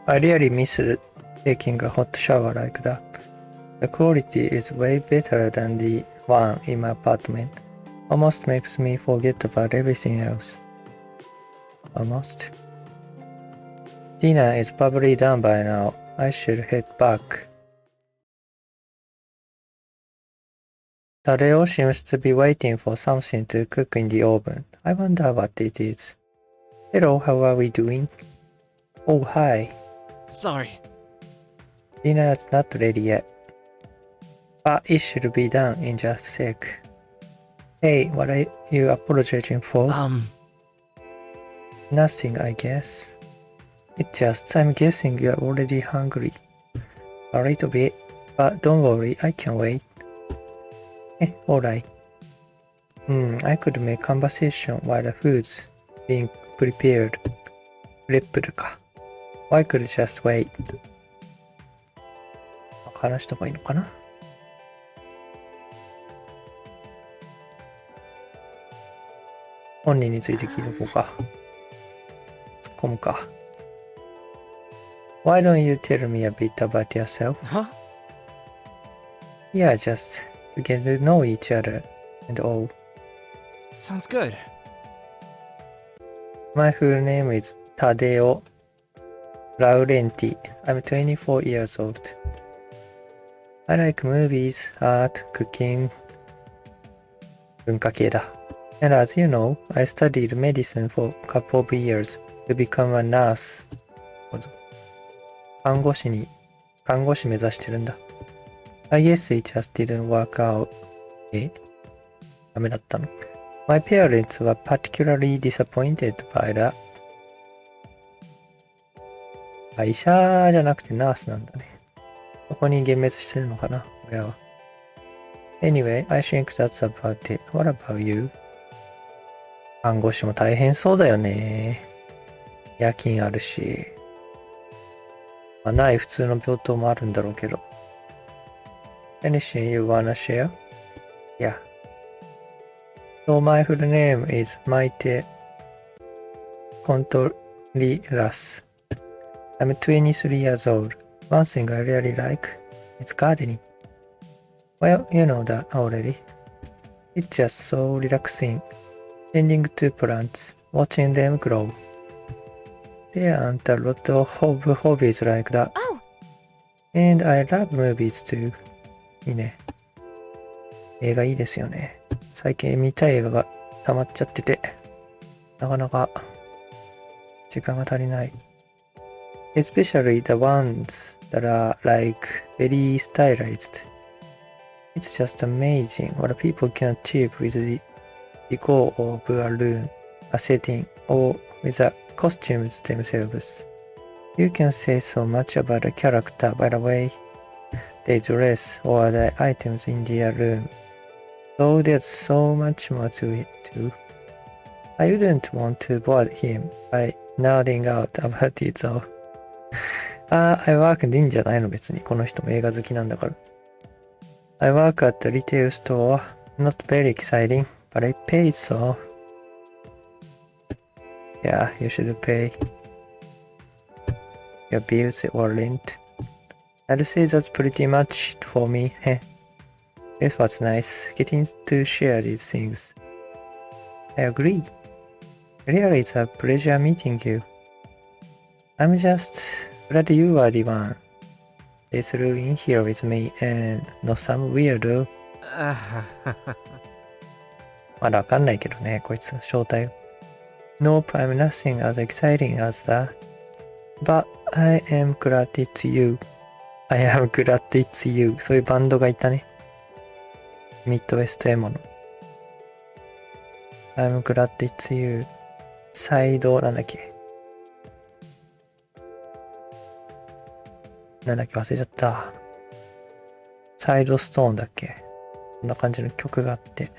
I really miss taking a hot shower like that. The quality is way better than the one in my apartment. Almost makes me forget about everything else. Almost. Dinner is probably done by now. I should head back. Tadeo seems to be waiting for something to cook in the oven. I wonder what it is. Hello, how are we doing? Oh, hi. Sorry. Dinner's not ready yet. But it should be done in just a sec. Hey, what are you apologizing for? Nothing, I guess. It's just I'm guessing you're already hungry. A little bit, but don't worry, I can wait. Alright. I could make conversation while the food's being prepared. Preppedか。I could just wait. 話した方がいいのかな？本人について聞いとこうか。突っ込むか。Why don't you tell me a bit about yourself? Huh? Yeah, just to get to know each other and all. Sounds good. My full name is Tadeo Laurenti. I'm 24 years old. I like movies, art, cooking, 文化系だ。And as you know, I studied medicine for a couple of years to become a nurse. 看護師目指してるんだ。I guess it just didn't work out. ダメだったの。My parents were particularly disappointed by that. 医者じゃなくてナースなんだね。そこに幻滅してるのかな、親は。Anyway, I think that's about it. What about you? 看護師も大変そうだよね。夜勤あるし。まあ、ない普通の病棟もあるんだろうけど。Anything you wanna share? Yeah. So my full name is Maite Contreras. I'm 23 years old. One thing I really like is gardening. Well, you know that already. It's just so relaxing. Tending to plants, watching them grow. There aren't a lot of hobbies like that. Oh! And I love movies too. いいね。映画いいですよね。最近見たい映画が溜まっちゃってて、なかなか時間が足りない。Especially the ones that are like very stylized. It's just amazing what people can achieve with the decor of a room, a setting, or with the costumes themselves. You can say so much about a character by the way they dress or the items in their room. Though there's so much more to it too. I wouldn't want to bore him by nerding out about it though. I work でいいんじゃないの別に。この人も映画好きなんだから。I work at a retail store. Not very exciting, but I paid so. Yeah, you should pay your bills or rent. I'd say that's pretty much it for me. It was nice getting to share these things. I agree. Really, it's a pleasure meeting you. I'm just glad you are the one. They threw in here with me and not some weirdo. まだわかんないけどね、こいつの正体。Nope, I'm nothing as exciting as that. But I am glad it's you. I am glad it's you. そういうバンドがいたね。ミッドウェストエモの。I'm glad it's you. サイド、なんだっけ忘れちゃった。サイドストーンだっけこんな感じの曲があって。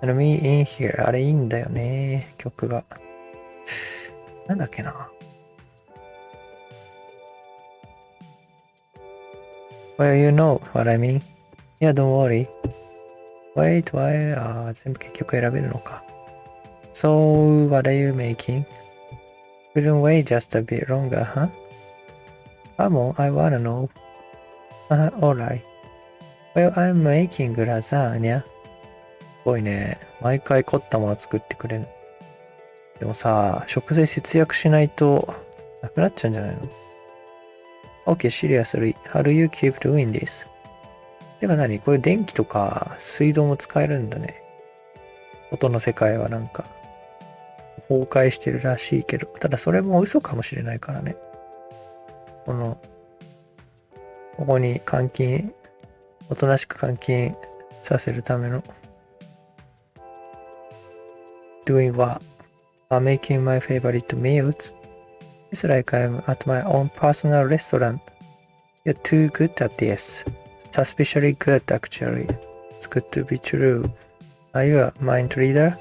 Me in here あれいいんだよね。曲が。なんだっけな。Well, you know what I mean. Yeah, don't worry. Wait, why? 全部結局選べるのか。So, what are you making? Couldn't wait just a bit longer, huh? Come on, I wanna know. Alright. Well, I'm making lasagna. すごいね。毎回凝ったもの作ってくれる。でもさ、食材節約しないとなくなっちゃうんじゃないの？ Okay, seriously, how do you keep doing this? てか何？これ電気とか水道も使えるんだね。音の世界はなんか崩壊してるらしいけど、ただそれも嘘かもしれないからね。ここに監禁、おとなしく監禁させるための doing what? Making my favorite meals? It's like I'm at my own personal restaurant. You're too good at this. Suspiciously good, actually. It's good to be true. Are you a mind reader?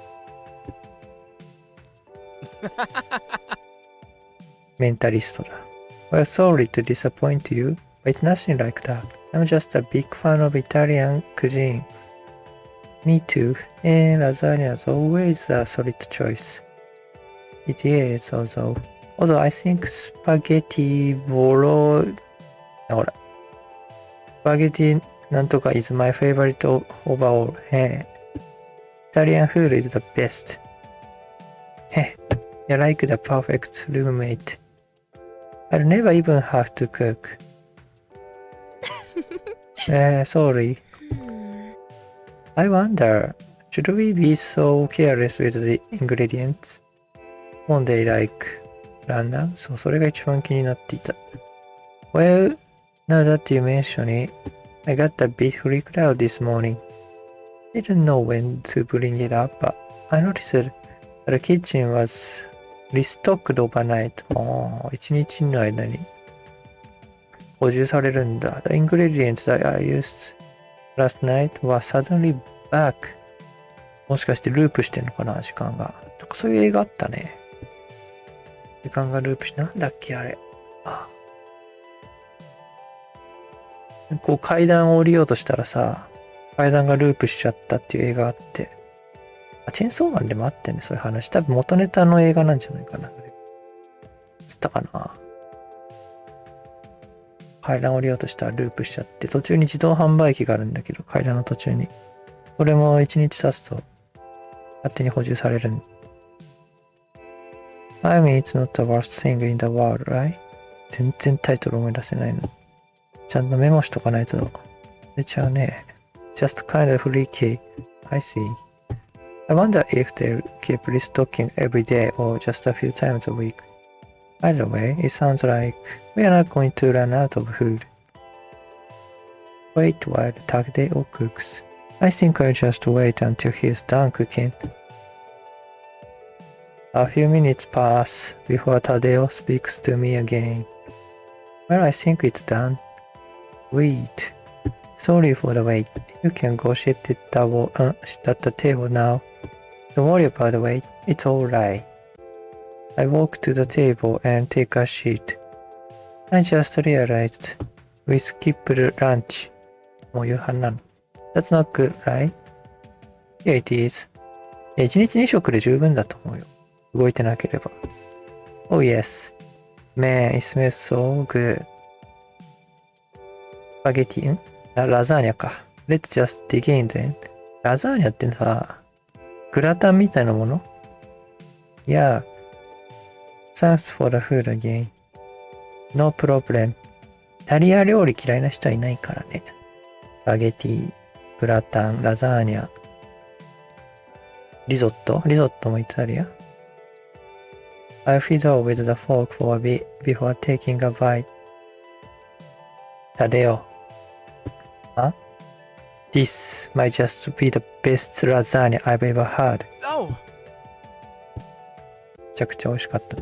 メンタリストだ。Well, sorry to disappoint you, but it's nothing like that. I'm just a big fan of Italian cuisine. Me too. And lasagna is always a solid choice. It is, although I think spaghetti bolo... ほら。Spaghetti なんとか is my favorite overall. Italian food is the best. You're like the perfect roommate. I'll never even have to cook. Sorry. I wonder, should we be so careless with the ingredients? One day like random? そう、それが一番気になっていた。Well, now that you mention it, I got a bit freaked out this morning. Didn't know when to bring it up, but I noticed that the kitchen was restocked overnight. 一日の間に補充されるんだ。The ingredients that I used last night were suddenly back. もしかしてループしてんのかな、時間が。なんかそういう映画あったね。時間がループして、なんだっけあれ。こう階段を降りようとしたらさ、階段がループしちゃったっていう映画があって。チェーンソーマンでもあってね、そういう話。多分元ネタの映画なんじゃないかな。つったかな。階段を降りようとしたらループしちゃって、途中に自動販売機があるんだけど、階段の途中に。これも1日経つと、勝手に補充される。I mean, it's not the worst thing in the world, right? 全然タイトル思い出せないの。ちゃんとメモしとかないと出ちゃうね。Just kind of freaky. I see. I wonder if they'll keep restocking every day or just a few times a week. Either way, it sounds like we are not going to run out of food. Wait while Tadeo cooks. I think I'll just wait until he's done cooking. A few minutes pass before Tadeo speaks to me again. Well, I think it's done. Wait. Sorry for the wait. You can go sit at the table now. Don't worry about the wait. It's alright. I walk to the table and take a seat. I just realized we skipped lunch. もう夕飯なの。That's not good, right? Yeah, it is. 1日2食で十分だと思うよ。動いてなければ。Oh yes. Man, it smells so good. スパゲティラザーニャか。Let's just dig in then. ラザーニャってさ、グラタンみたいなもの？ Yeah. Thanks for the food again. No problem. イタリア料理嫌いな人はいないからね。スパゲティ、グラタン、ラザーニャ、リゾットもイタリア。I fiddle with the fork for a bit before taking a bite. 食べよう。This might just be the best lasagna I've ever had. Oh! めちゃくちゃ美味しかった。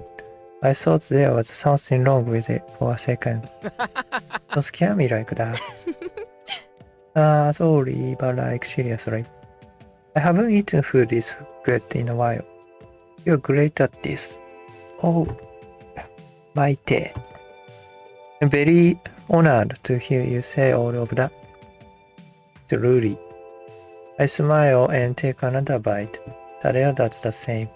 I thought there was something wrong with it for a second. Don't scare me like that. Sorry, but like seriously. I haven't eaten food this good in a while. You're great at this. Oh, my tea. I'm very honored to hear you say all of that. Truly. I smile and take another bite. Tadeo does the same.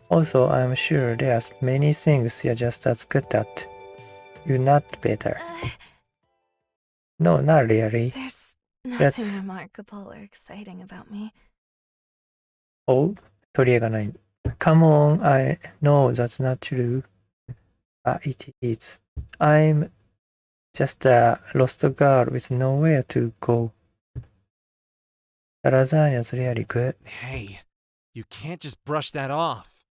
Also, I'm sure there's many things you're just as good at. You're not better. No, not really. There's That's- nothing remarkable or exciting about me. Oh, 取り柄がない。Come on, I know that's not true. But it is. I'm just a lost girl with nowhere to go. The lasagna's really good. Hey, you can't just brush that off.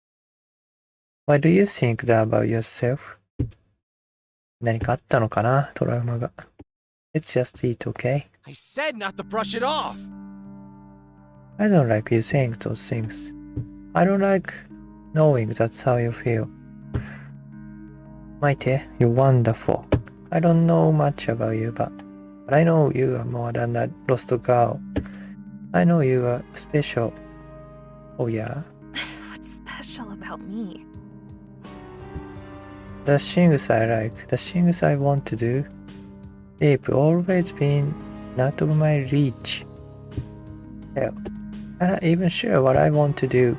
Why do you think that about yourself? 何かあったのかな、トラウマが。Let's just eat, okay? I said not to brush it off. I don't like you saying those things. I don't like knowing that's how you feel. Maite, you're wonderful. I don't know much about you, but I know you are more than a lost girl. I know you are special. Oh yeah? What's special about me? The things I like, the things I want to do, they've always been out of my reach. Hell, I'm not even sure what I want to do.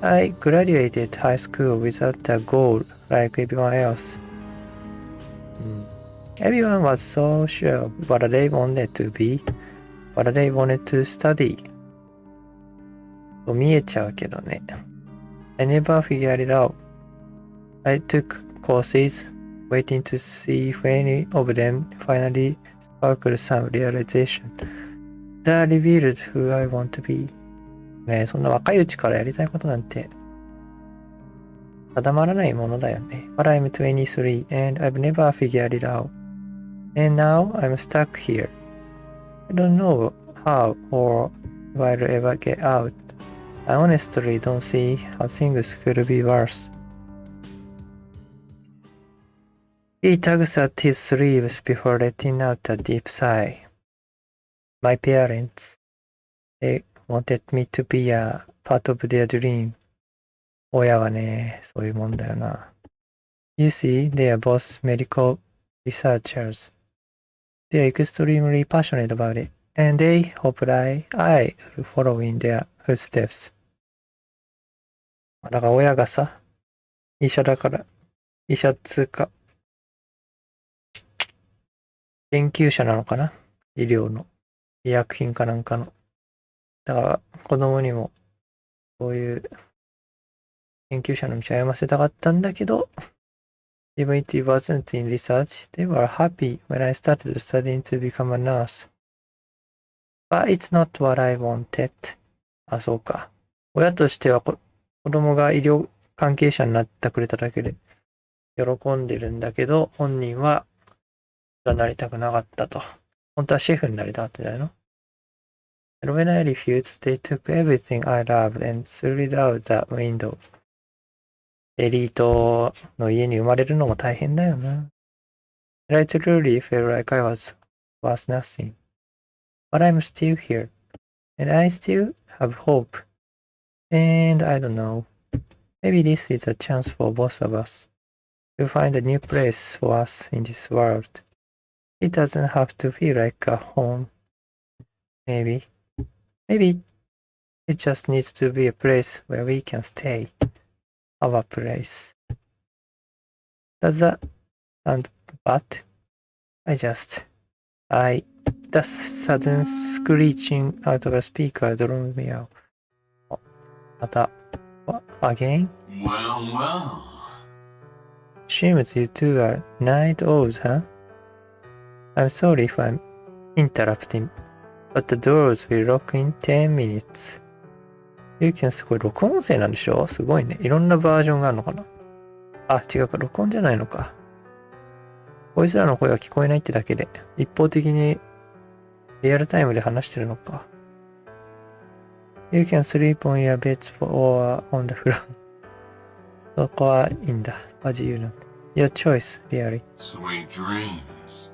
I graduated high school without a goal like everyone else. Everyone was so sure of what they wanted to be, what they wanted to study. と見えちゃうけどね。I never figured it out. I took courses, waiting to see if any of them finally sparkled some realization that revealed who I want to be. ねえ、そんな若いうちからやりたいことなんて定まらないものだよね。But I'm 23 and I've never figured it out. And now I'm stuck here. I don't know how or if I'll ever get out. I honestly don't see how things could be worse. He tugs at his sleeves before letting out a deep sigh. My parents, they wanted me to be a part of their dream. 親はね、そういうもんだよな。You see, they are both medical researchers. They are extremely passionate about it, and they hope that I will follow in their footsteps. だから親がさ、医者だから、医者っつうか、研究者なのかな、医療の、医薬品かなんかの。だから子供にもこういう研究者の道を歩ませたかったんだけど、even if it wasn't in research, they were happy when I started studying to become a nurse. But it's not what I wanted. あ、そうか。親としては子供が医療関係者になってくれただけで喜んでるんだけど、本人はなりたくなかったと。本当はシェフになりたかったんじゃないの？ And when I refused, they took everything I loved and threw it out the window. エリートの家に生まれるのも大変だよな。And I truly felt like I was worth nothing. But I'm still here. And I still have hope. And I don't know. Maybe this is a chance for both of us to find a new place for us in this world. It doesn't have to feel like a home. Maybe it just needs to be a place where we can stay. Our place. Does that sound bad? The sudden screeching out of a speaker drove me out. また、again? Well. Seems you two are night owls, huh? I'm sorry if I'm interrupting, but the doors will lock in 10 minutes. You can これ録音声なんでしょ？すごいね。いろんなバージョンがあるのかな？あ、違うか。録音じゃないのか。こいつらの声が聞こえないってだけで、一方的にリアルタイムで話してるのか。You can sleep on your beds or on the floor. そこはいいんだ。自由なんだ。Your choice, really. Sweet dreams.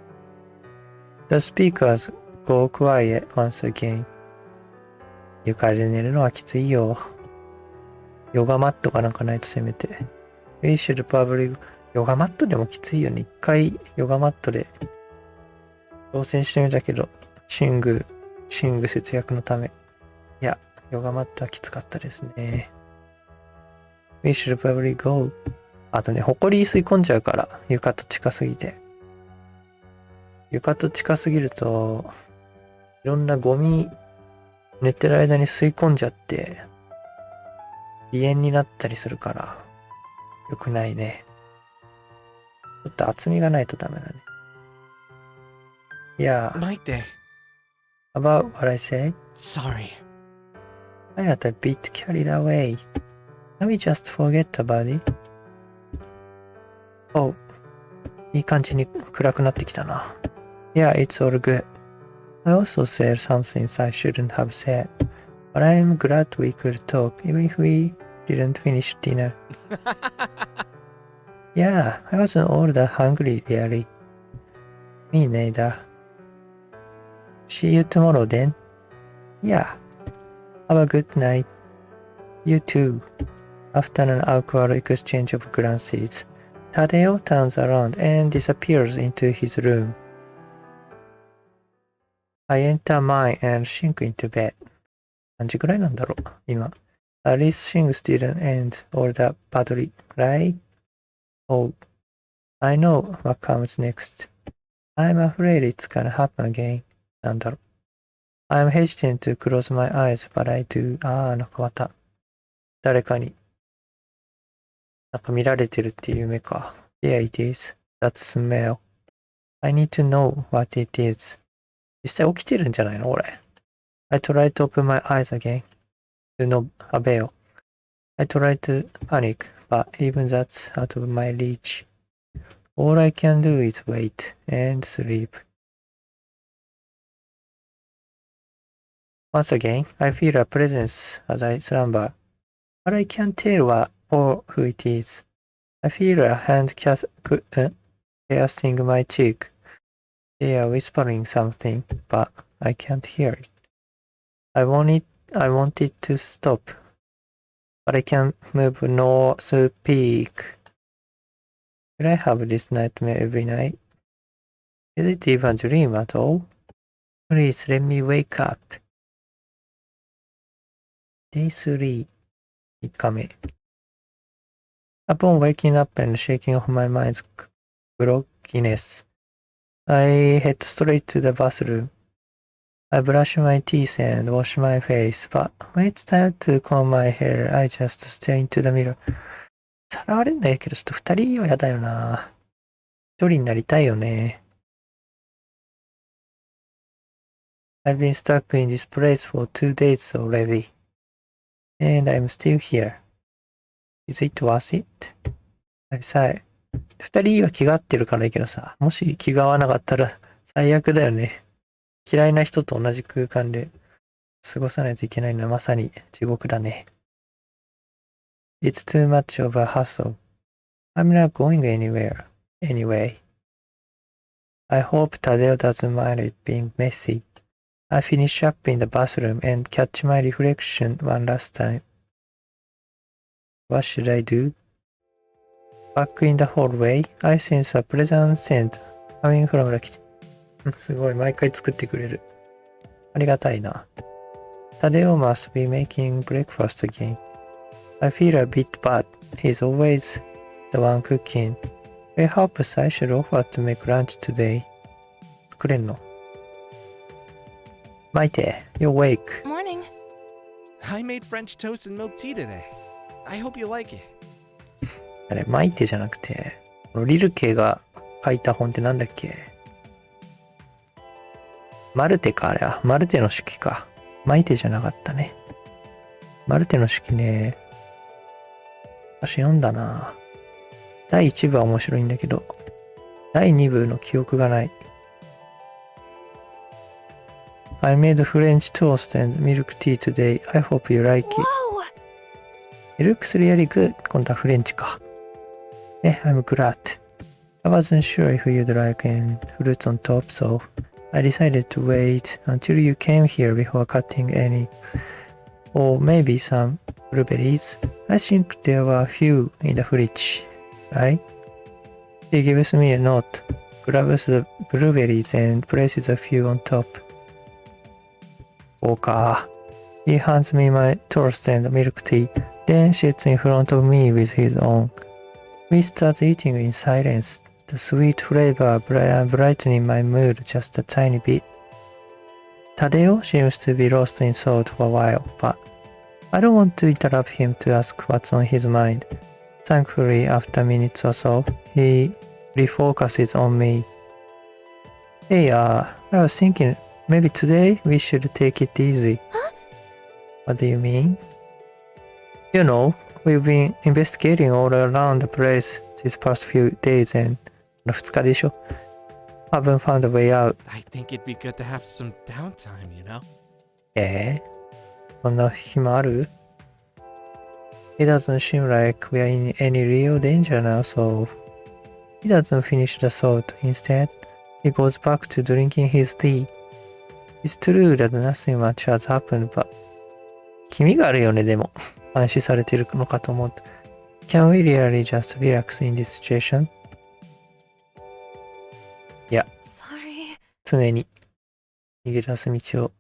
The speakers go quiet once again. 床で寝るのはきついよ。ヨガマットかなんかないとせめて。We should probably... ヨガマットでもきついよね。一回ヨガマットで挑戦してみたけど、寝具節約のため。いや、ヨガマットはきつかったですね。We should probably go. あとね、ほこり吸い込んじゃうから、床と近すぎて。床と近すぎると、いろんなゴミ、寝てる間に吸い込んじゃって、鼻炎になったりするから、よくないね。ちょっと厚みがないとダメだね。Yeah, Maite, about what I said, sorry. I got a bit carried away. Let me just forget about it. Oh, いい感じに暗くなってきたな。Yeah, it's all good. I also said some things I shouldn't have said, but I'm glad we could talk even if we didn't finish dinner. Yeah, I wasn't all that hungry really. Me neither. See you tomorrow then. Yeah. Have a good night. You too. After an awkward exchange of glances, Tadeo turns around and disappears into his room. I enter mine and sink into bed. 何時くらいなんだろう今。At least things didn't end all that badly, right? Oh, I know what comes next. I'm afraid it's gonna happen again. なんだろう。I'm hesitant to close my eyes, but I do. なんかまた、誰かに、なんか見られてるっていう夢か。Yeah, it is. That smell. I need to know what it is. 実際起きてるんじゃないの俺。I tried to open my eyes again. To no avail. I tried to panic, but even that's out of my reach. All I can do is wait and sleep. Once again, I feel a presence as I slumber, but I can't tell what or who it is. I feel a hand caressing my cheek. They are whispering something, but I can't hear it. I want it to stop, but I can't move nor speak. Will I have this nightmare every night? Is it even a dream at all? Please let me wake up. Day 3, 3日目. Upon waking up and shaking off my mind's grogginess, I head straight to the bathroom. I brush my teeth and wash my face, but when it's time to comb my hair, I just stare into the mirror. さらわれんのやけど、ちょっと二人はやだよな。一人になりたいよね。I've been stuck in this place for 2 days already, and I'm still here. Is it worth it? I sigh. 二人は気が合ってるからいいけどさ、もし気が合わなかったら最悪だよね。嫌いな人と同じ空間で過ごさないといけないのはまさに地獄だね。It's too much of a hassle. I'm not going anywhere. Anyway. I hope Tadeo doesn't mind it being messy. I finish up in the bathroom and catch my reflection one last time. What should I do? Back in the hallway, I sense a pleasant scent coming from the kitchen. すごい、毎回作ってくれる。ありがたいな。Tadeo must be making breakfast again. I feel a bit bad. He's always the one cooking. Perhaps I should offer to make lunch today. 作れんの Maite, you're awake. Morning. I made French toast and milk tea today. I hope you like it. あれ、マイテじゃなくて、リルケが書いた本ってなんだっけマルテか、あれは。マルテの手記か。マイテじゃなかったね。マルテの手記ね。私読んだな。第1部は面白いんだけど、第2部の記憶がない。I made French toast and milk tea today. I hope you like it. Whoa! It looks really good. 今度はフレンチか。I'm glad. I wasn't sure if you'd like any fruits on top, so I decided to wait until you came here before cutting any. Or maybe some blueberries. I think there were a few in the fridge, right? He gives me a note, grabs the blueberries and places a few on top. そうか。He hands me my toast and milk tea, then sits in front of me with his own. We start eating in silence, the sweet flavor brightening my mood just a tiny bit. Tadeo seems to be lost in thought for a while, but I don't want to interrupt him to ask what's on his mind. Thankfully, after minutes or so, he refocuses on me. Hey, I was thinking maybe today we should take it easy. Huh? What do you mean? You know, we've been investigating all around the place these past few days and 2日でしょ? Haven't found a way out. I think it'd be good to have some downtime, you know? こんな暇ある? It doesn't seem like we are in any real danger now, so he doesn't finish the thought. Instead, he goes back to drinking his tea. It's true that nothing much has happened, but 気味があるよね、でも。監視されてるのかと思うと。Can we really just relax in this situation? いや、 Sorry. 常に逃げ出す道を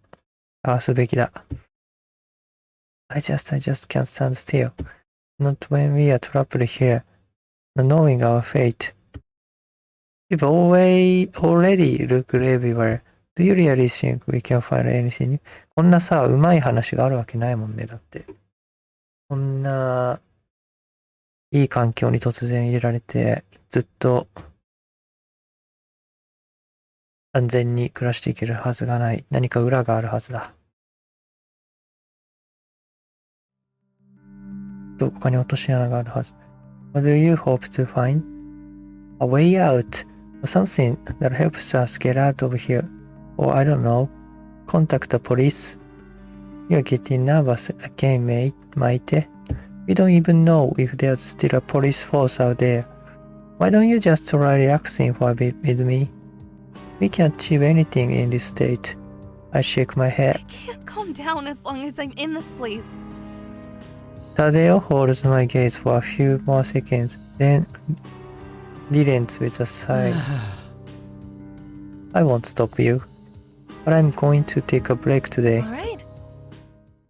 探すべきだ。I just can't stand still. Not when we are trapped here, not knowing our fate. We've already looked everywhere. Do you really think we can find anything new? こんなさ、うまい話があるわけないもんね、だって。こんないい環境に突然入れられて、ずっと安全に暮らしていけるはずがない。何か裏があるはずだ。どこかに落とし穴があるはず。What do you hope to find? A way out, or something that helps us get out of here. Or I don't know, contact the police. You're getting nervous again, mate. We don't even know if there's still a police force out there. Why don't you just try relaxing for a bit with me? We can't achieve anything in this state. I shake my head. I can't calm down as long as I'm in this place. Tadeo holds my gaze for a few more seconds, then relents with a sigh. I won't stop you, but I'm going to take a break today. Alright.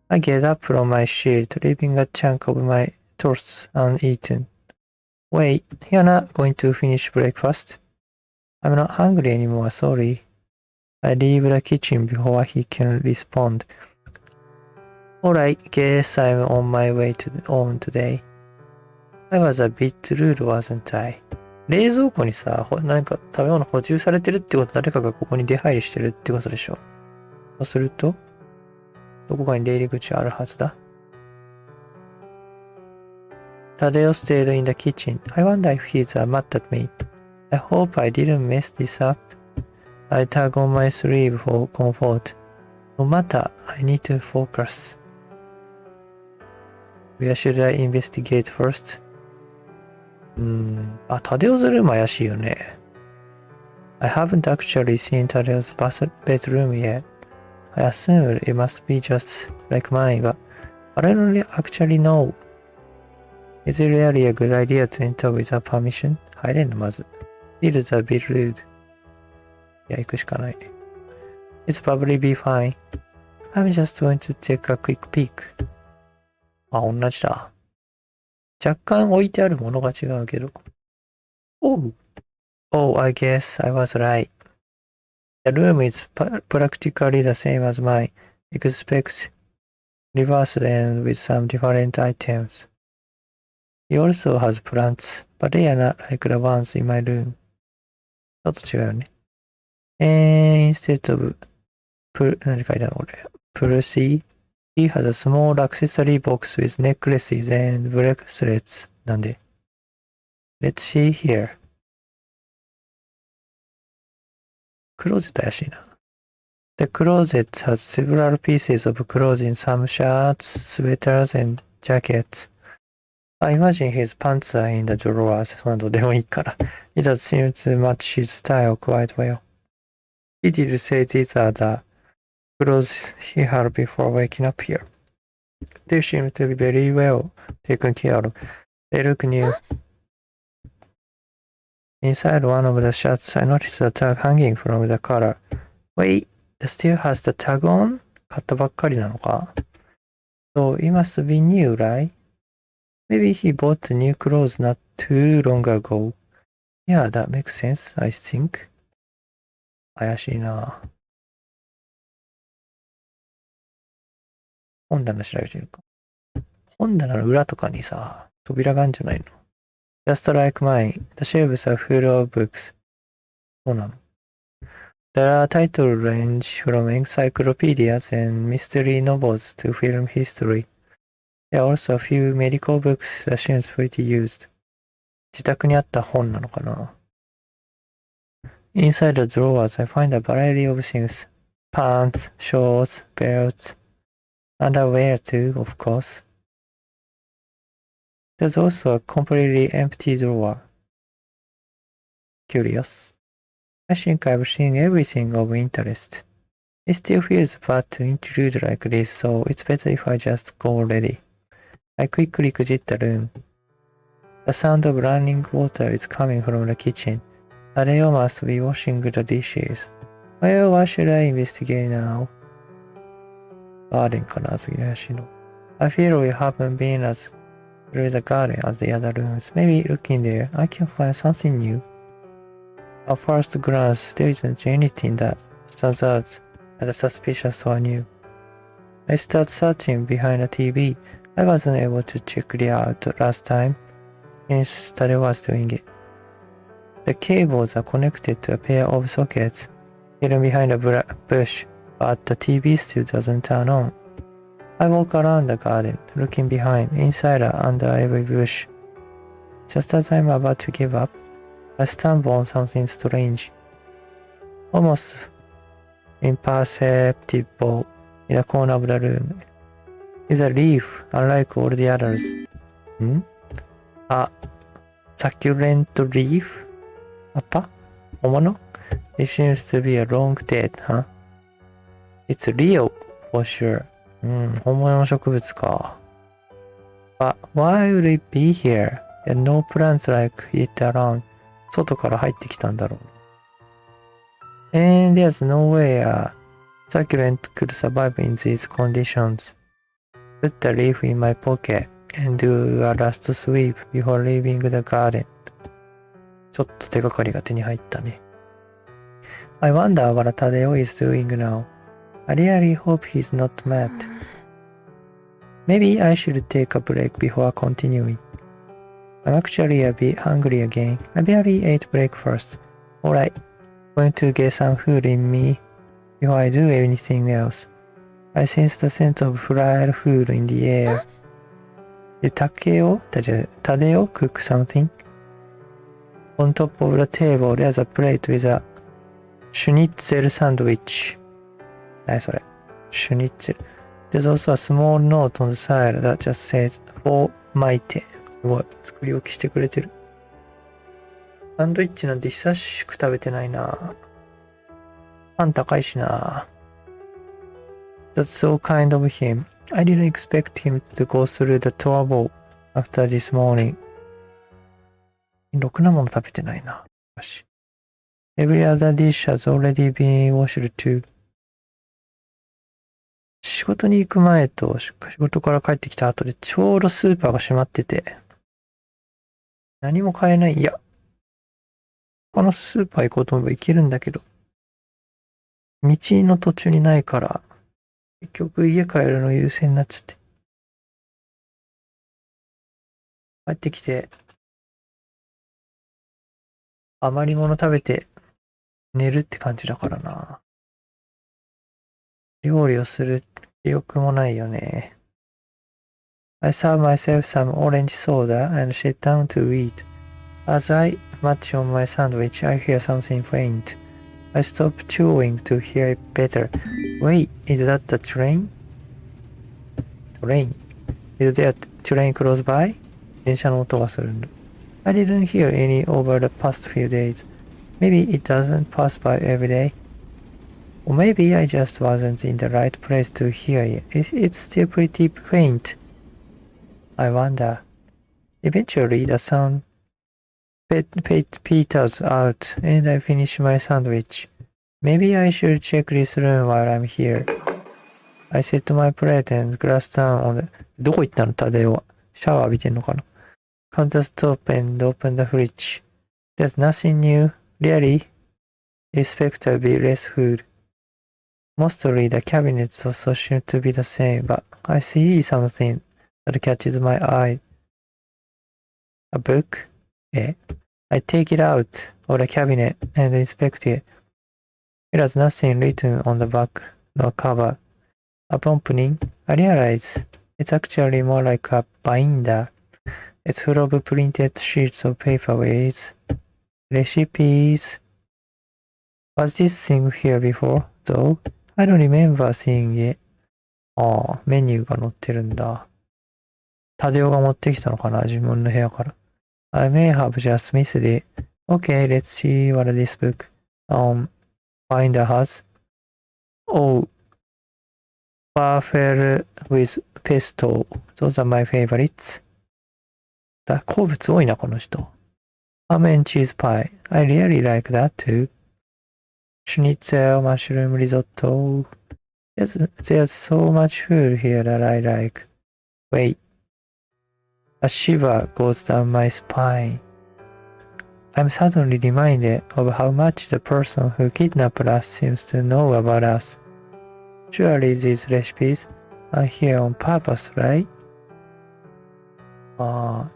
I get up from my seat, leaving a chunk of my toast uneaten. Wait, you're not going to finish breakfast? I'm not hungry anymore, sorry. I leave the kitchen before he can respond. Alright, guess I'm on my way home today. I was a bit rude, wasn't I? 冷蔵庫にさ、何か食べ物補充されてるってこと、誰かがここに出入りしてるってことでしょ。そうすると、どこかに出入り口あるはずだ。Tadeo stayed in the kitchen. I wonder if he's mad at me. I hope I didn't mess this up. I tug on my sleeve for comfort. No matter, I need to focus. Where should I investigate first? タデオズルーム怪しいよね。I haven't actually seen Tadeo's bedroom yet. I assume it must be just like mine, but I don't actually know. Is it really a good idea to enter without permission? 入れんのまず。Feels a bit rude. いや、行くしかない。It's probably be fine. I'm just going to take a quick peek. あ、同じだ。若干置いてあるものが違うけど。Oh, I guess I was right. The room is practically the same as mine, except reversed and with some different items. He also has plants, but they are not like the ones in my room. ちょっと違うよね。Instead of 何書いてあるのこれ。Pussy, he has a small accessory box with necklaces and bracelets. なんで Let's see here. クローゼット怪しいな。The closet has several pieces of clothing, some shirts, sweaters, and jackets. I imagine his pants are in the drawers. そんなどうでもいいから。It does seem to match his style quite well. He did say these are the clothes he had before waking up here. They seem to be very well taken care of. They look new. Inside one of the shirts, I noticed a tag hanging from the collar. Wait, it still has the tag on? 買ったばっかりなのか So it must be new, right? Maybe he bought new clothes not too long ago. Yeah, that makes sense, I think. 怪しいな。本棚調べてみるか。本棚の裏とかにさ、扉があるんじゃないの？ Just like mine, the shelves are full of books. そうなの。There are title range from encyclopedias and mystery novels to film history. There are also a few medical books that seems pretty used. 自宅にあった本なのかな？ Inside the drawers, I find a variety of things. Pants, shorts, belts, underwear too, of course. There's also a completely empty drawer. Curious. I think I've seen everything of interest. It still feels bad to intrude like this, so it's better if I just go already. I quickly exit the room. The sound of running water is coming from the kitchen. Tadeo must be washing the dishes. Well, why should I investigate now? Garden かな、次の怪しいの。I feel we haven't been as through the garden as the other rooms. Maybe looking there, I can find something new. At first glance, there isn't anything that stands out as suspicious or new. I start searching behind the TV. I wasn't able to check it out last time, since Tadeo was doing it. The cables are connected to a pair of sockets hidden behind a bush, but the TV still doesn't turn on. I walk around the garden, looking behind, inside, or under every bush. Just as I'm about to give up, I stumble on something strange. Almost imperceptible in the corner of the room is a leaf, unlike all the others. A succulent leaf? Apa? 本物? It seems to be a long dead, huh? It's real, for sure. 本物の植物か。But why would it be here? There are no plants like it around. 外から入ってきたんだろう。And there's no way a succulent could survive in these conditions. Put the leaf in my pocket and do a last sweep before leaving the garden. ちょっと手がかりが手に入ったね。I wonder what Tadeo is doing now. I really hope he's not mad. Maybe I should take a break before continuing. I'm actually a bit hungry again. I barely ate breakfast. Alright, going to get some food in me before I do anything else. I sense the scent of fried food in the air. Did Tadeo cook something? On top of the table, there's a plate with a schnitzel sandwich. 何それ? Schnitzel. There's also a small note on the side that just says, for my ten. すごい。作り置きしてくれてる。サンドイッチなんて久しく食べてないな。パン高いしな。That's so kind of him. I didn't expect him to go through the trouble after this morning. ろくなもの食べてないな。よし。Every other dish has already been washed too. 仕事に行く前と仕事から帰ってきた後でちょうどスーパーが閉まってて何も買えない。いや、このスーパー行こうと思えば行けるんだけど道の途中にないから結局家帰るの優先になっちゃって帰ってきて余り物食べて寝るって感じだからな。料理をする気力もないよね。I serve myself some orange soda and sit down to eat. As I munch on my sandwich, I hear something faint. I stop chewing to hear it better. Wait, is that the train? Train. Is there a train close by? 電車の音がするんだ。I didn't hear any over the past few days. Maybe it doesn't pass by every day.Or maybe I just wasn't in the right place to hear it. It's still pretty faint. I wonder. Eventually, the sound peters out, and I finish my sandwich. Maybe I should check this room while I'm here. I set my plate and glass down on the... どこ行ったのタデオは。シャワー浴びてんのかな Count the stove and open the fridge. There's nothing new, really. Expect a bit less food. Mostly the cabinets also seem to be the same, but I see something that catches my eye. A book? I take it out of the cabinet and inspect it. It has nothing written on the back, no cover. Upon opening, I realize it's actually more like a binder. It's full of printed sheets of paper with recipes. Was this thing here before, though? I don't remember seeing it. ああ、メニューが載ってるんだ。タデオが持ってきたのかな、自分の部屋から。I may have just missed it. Okay, let's see what this book binder has. Oh, waffle with pesto. Those are my favorites. 好物多いな、この人。Ham and cheese pie. I really like that too. Schnitzel, mushroom risotto. There's so much food here that I like. Wait. A shiver goes down my spine. I'm suddenly reminded of how much the person who kidnapped us seems to know about us. Surely these recipes are here on purpose, right?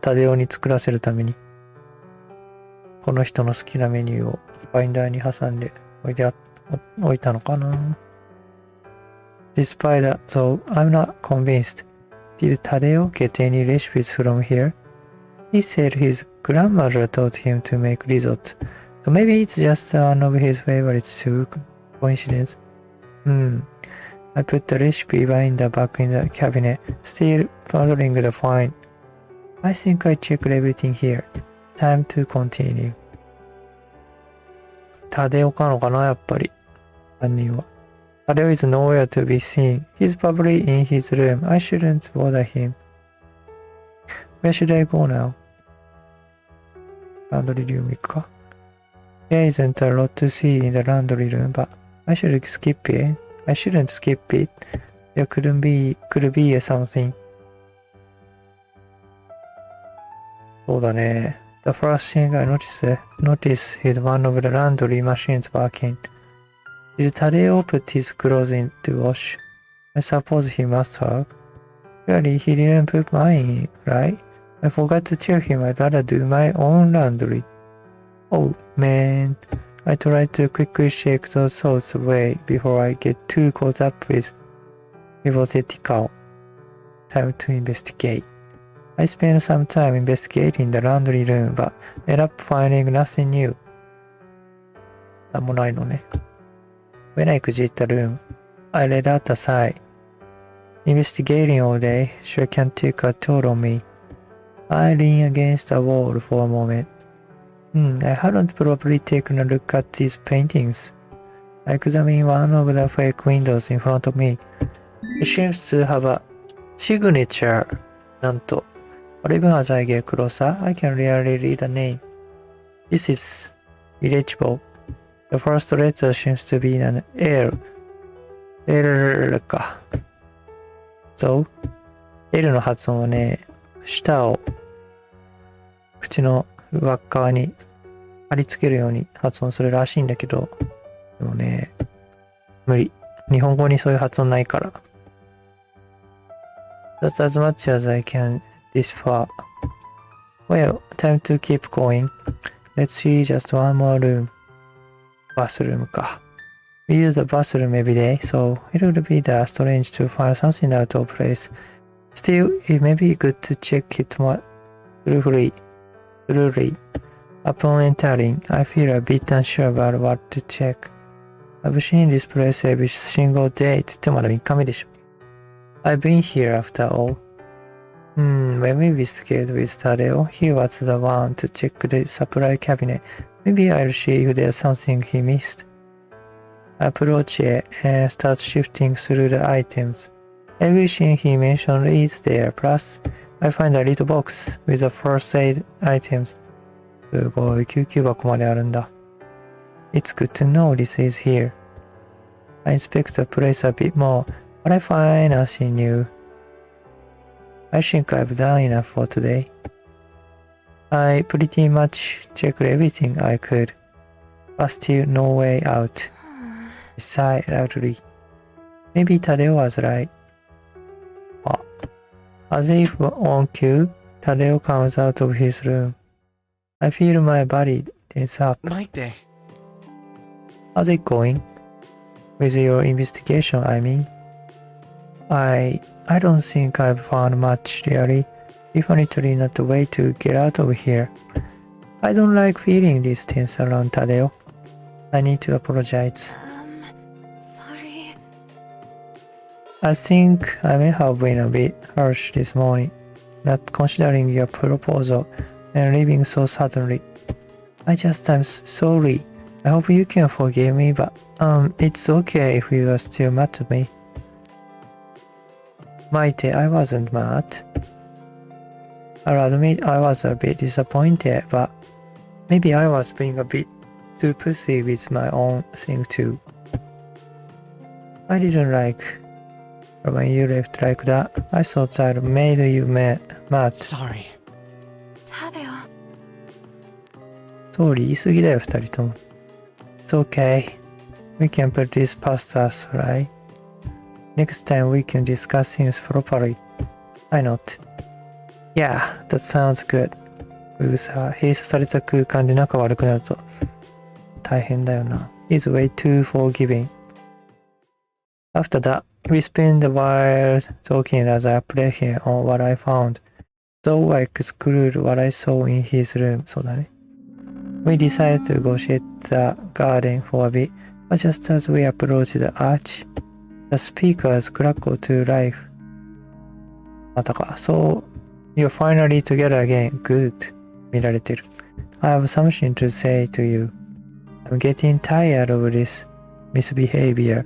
タデオに作らせるためにこの人の好きなメニューをバインダーに挟んで置いたのかな。Despite that, though, I'm not convinced. Did Tadeo get any recipes from here? He said his grandmother taught him to make risotto, so maybe it's just one of his favorites too. Coincidence? I put the recipe binder back in the cabinet, still following the find. I think I checked everything here. Time to continue. タデオかのかな、やっぱり。犯人は。Tadeo is nowhere to be seen. He's probably in his room. I shouldn't bother him. Where should I go now? ランドリールーム行くか。There isn't a lot to see in the laundry room, but I should skip it. I shouldn't skip it. There could be something. そうだね。The first thing I notice is one of the laundry machines working. Did Tadeo put his clothes in to wash? I suppose he must have. Surely he didn't put mine in, right? I forgot to tell him I'd rather do my own laundry. Oh, man. I tried to quickly shake those thoughts away before I get too caught up with hypothetical. Time to investigate. I spent some time investigating the laundry room, but ended up finding nothing new. なんもないのね。When I exited the room, I let out a sigh. Investigating all day sure can take a toll on me. I leaned against the wall for a moment. I hadn't probably taken a look at these paintings. I examined one of the fake windows in front of me. It seems to have a signature. なんと、or even as I get closer, I can rarely read the name. This is illegible. The first letter seems to be an L. L か。そう。L の発音はね、舌を口の上っ側に貼り付けるように発音するらしいんだけど、でもね、無理。日本語にそういう発音ないから。That's as much as I can this far. Well, time to keep going. Let's see just one more room. Bathroom か。We use the bathroom every day, so it would be strange to find something out of place. Still, it may be good to check it more thoroughly. Upon entering, I feel a bit unsure about what to check. I've seen this place every single day. つってまだ3日目でしょ。I've been here after all. When we visited with Tadeo, he was the one to check the supply cabinet. Maybe I'll see if there's something he missed. I approach it and start shifting through the items. Everything he mentioned is there. Plus, I find a little box with the first aid items. すごい、救急箱まであるんだ。It's good to know this is here. I inspect the place a bit more, but I find nothing new. I think I've done enough for today. I pretty much checked everything I could, but still no way out. I sighed loudly. Maybe Tadeo was right. As if on cue, Tadeo comes out of his room. I feel my body tense up. Maite. How's it going? With your investigation, I mean. I don't think I've found much really. Definitely not the way to get out of here. I don't like feeling this tense around Tadeo. I need to apologize. Sorry. I think I may have been a bit harsh this morning, not considering your proposal and leaving so suddenly. I'm sorry. I hope you can forgive me, but it's okay if you are still mad at me. Maite, I wasn't mad. I'll admit I was a bit disappointed, but maybe I was being a bit too pushy with my own thing too. I didn't like when you left like that. I thought I'd made you mad. Sorry. Tadeo. そう言い過ぎだよ、二人とも。It's okay. We can put this past us, right? Next time we can discuss things properly. I not. Yeah, that sounds good. さ、閉鎖された空間で仲悪くなると大変だよな。He's way too forgiving. After that, we spent a while talking as I updated him on what I found. Though I excluded what I saw in his room. そうだね。We decided to go check the garden for a bit, but just as we approached the arch, the speakers crackled to life. またか。So, you're finally together again. Good. 見られてる。I have something to say to you. I'm getting tired of this misbehavior.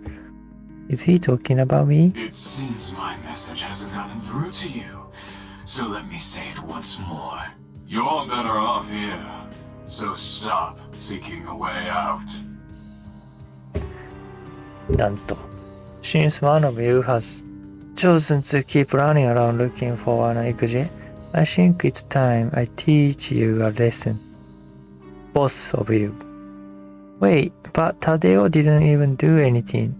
Is he talking about me? It seems my message hasn't gotten through to you. So let me say it once more. You're better off here. So stop seeking a way out. なんと。Since one of you has chosen to keep running around looking for an exit, I think it's time I teach you a lesson. Both of you. Wait, but Tadeo didn't even do anything.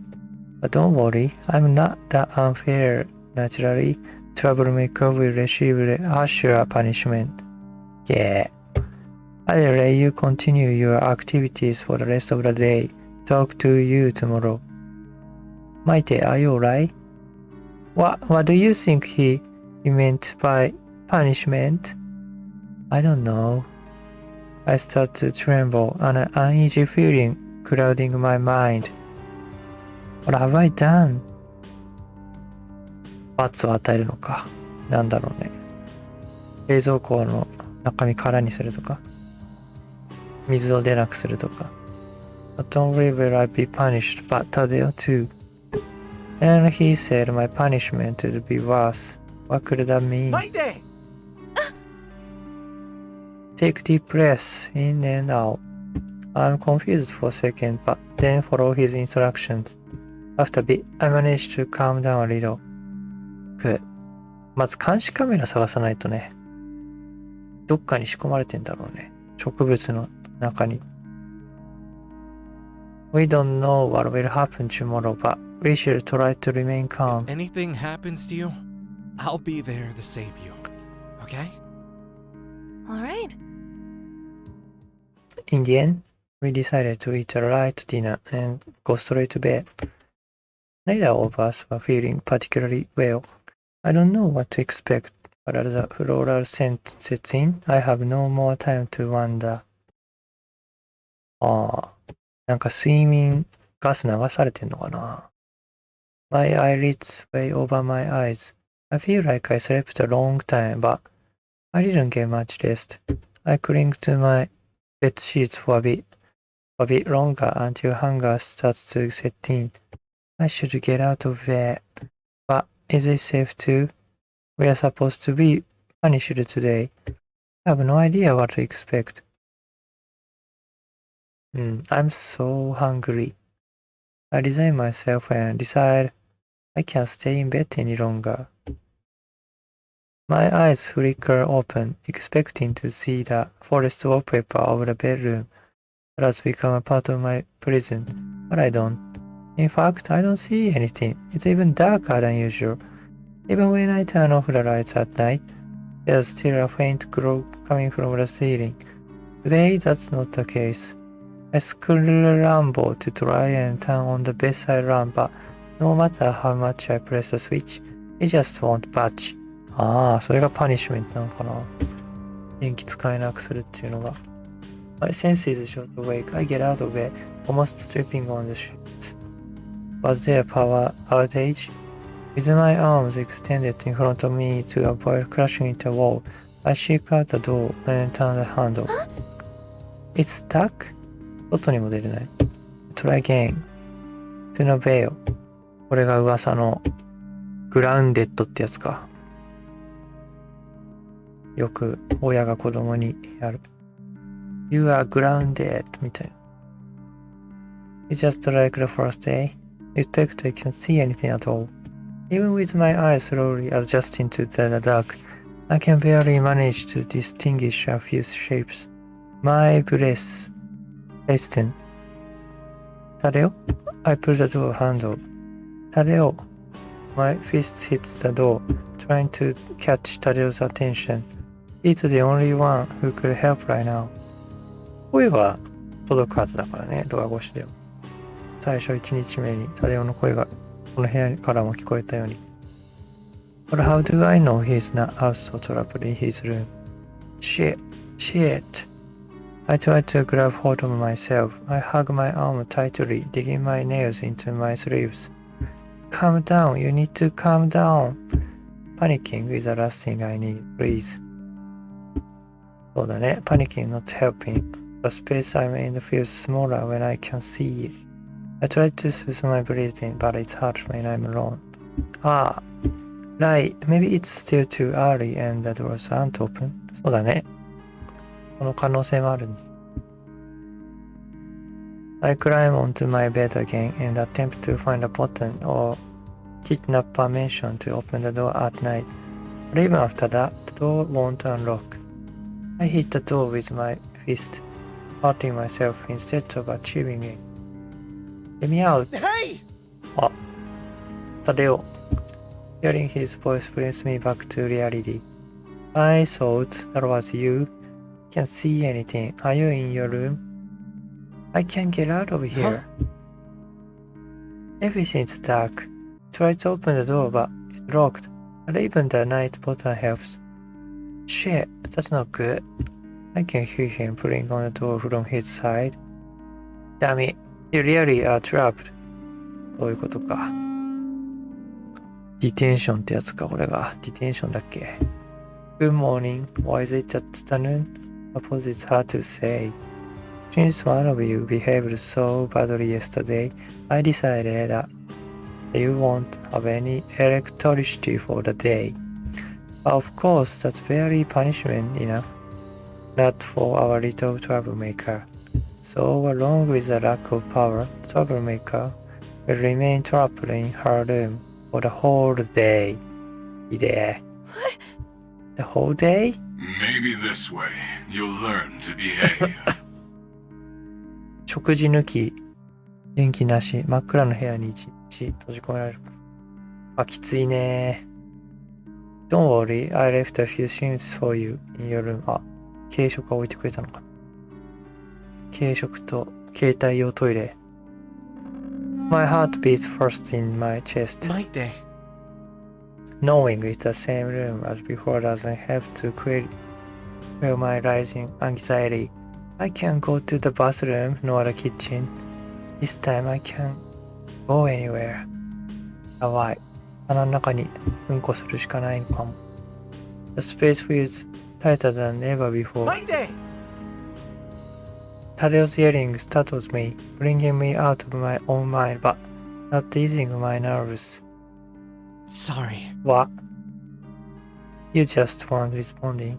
But don't worry, I'm not that unfair. Naturally, troublemaker will receive harsher punishment. Yeah. I'll let you continue your activities for the rest of the day. Talk to you tomorrow. Maite, are you alright? What do you think he meant by punishment? I don't know. I start to tremble, an uneasy feeling clouding my mind. What have I done? 罰を与えるのか。なんだろうね。冷蔵庫の中身空にするとか。水を出なくするとか。Not only will I be punished, but Tadeo too. And he said my punishment would be worse. What could that mean? Maite! Take deep breaths in and out. I'm confused for a second, but then follow his instructions. After a bit, I managed to calm down a little. Good. まず監視カメラ探さないとね。どっかに仕込まれてんだろうね。植物の中に。We don't know what will happen tomorrow, but we should try to remain calm. Anything happens to you, I'll be there to save you. Okay? Alright. In the end, we decided to eat a light dinner and go straight to bed. Neither of us were feeling particularly well. I don't know what to expect, but as the floral scent sets in, I have no more time to wonder. なんか睡眠ガス流されてんのかな。My eyelids weigh over my eyes. I feel like I slept a long time, but I didn't get much rest. I cling to my bed sheets for a bit longer until hunger starts to set in. I should get out of bed. But is it safe to? We are supposed to be punished today. I have no idea what to expect. I'm so hungry. I resign myself and decide I can't stay in bed any longer. My eyes flicker open, expecting to see the forest wallpaper of the bedroom that has become a part of my prison, but I don't. In fact, I don't see anything. It's even darker than usual. Even when I turn off the lights at night, there's still a faint glow coming from the ceiling. Today, that's not the case. I scramble to try and turn on the bedside lamp, but no matter how much I press the switch, it just won't budge. ああ、それがパニッシュメントなのかな。電気使えなくするっていうのが。My senses short awake. I get out of bed, almost tripping on the sheets. Was there a power outage? With my arms extended in front of me to avoid crashing into a wall, I shake out the door and turn the handle. It's stuck? 外にも出れない。Try again. To no veil. これが噂のグラウンデッドってやつか。よく親が子供にやる。You are grounded みたいな。It's just like the first day. Expect I can't see anything at all. Even with my eyes slowly adjusting to the dark, I can barely manage to distinguish a few shapes. My breath. Listen. Tadeo? I pull the door handle. Tadeo. My fist hits the door, trying to catch Tadeo's attention. He's the only one who could help right now. 声は届くはずだからね、ドア越しでも。最初1日目にタデオの声がこの部屋からも聞こえたように。But how do I know he's not also trapped in his room? Shit. I try to grab hold of myself. I hug my arm tightly, digging my nails into my sleeves. Calm down, you need to calm down. Panicking is the last thing I need, please. そうだね、panicking not helping. The space I'm in feels smaller when I can see it. I try to soothe my breathing, but it's hard when I'm alone. Right, maybe it's still too early and the doors aren't open. そうだね。この可能性もある。I climb onto my bed again and attempt to find a button or kidnapper mentioned to open the door at night. But even after that, the door won't unlock. I hit the door with my fist, hurting myself instead of achieving it. Let me out. Hey! Tadeo. Hearing his voice brings me back to reality. I thought that was you. Can't see anything. Are you in your room? I can't get out of here. Everything's dark. Try to open the door, but it's locked. But even the night button helps. Shit, that's not good. I can hear him pulling on the door from his side. Damn it, you really are trapped. そういうことか。ディテンションってやつか、これが。ディテンションだっけ。Good morning. Why is it afternoon? Suppose it's hard to say. Since one of you behaved so badly yesterday, I decided that you won't have any electricity for the day. But of course, that's very punishment enough. Not for our little troublemaker. So, along with the lack of power, the troublemaker will remain trapped in her room for the whole day. いいね。The whole day? Maybe this way you'll learn to behave. 食事抜き、電気なし、真っ暗の部屋に一日閉じ込められる。きついね。Don't worry, I left a few things for you in your room. 軽食は置いてくれたのかな。軽食と携帯用トイレ。My heart beats first in my chest. Might they? Knowing it's the same room as before doesn't have to quell my rising anxiety. I can't go to the bathroom nor the kitchen. This time I can't go anywhere. やばい。鼻の中にうんこするしかないのかも。The space feels tighter than ever before. Might they? Tadeo's yelling startles me, bringing me out of my own mind, but not easing my nerves. Sorry. What? You just weren't responding.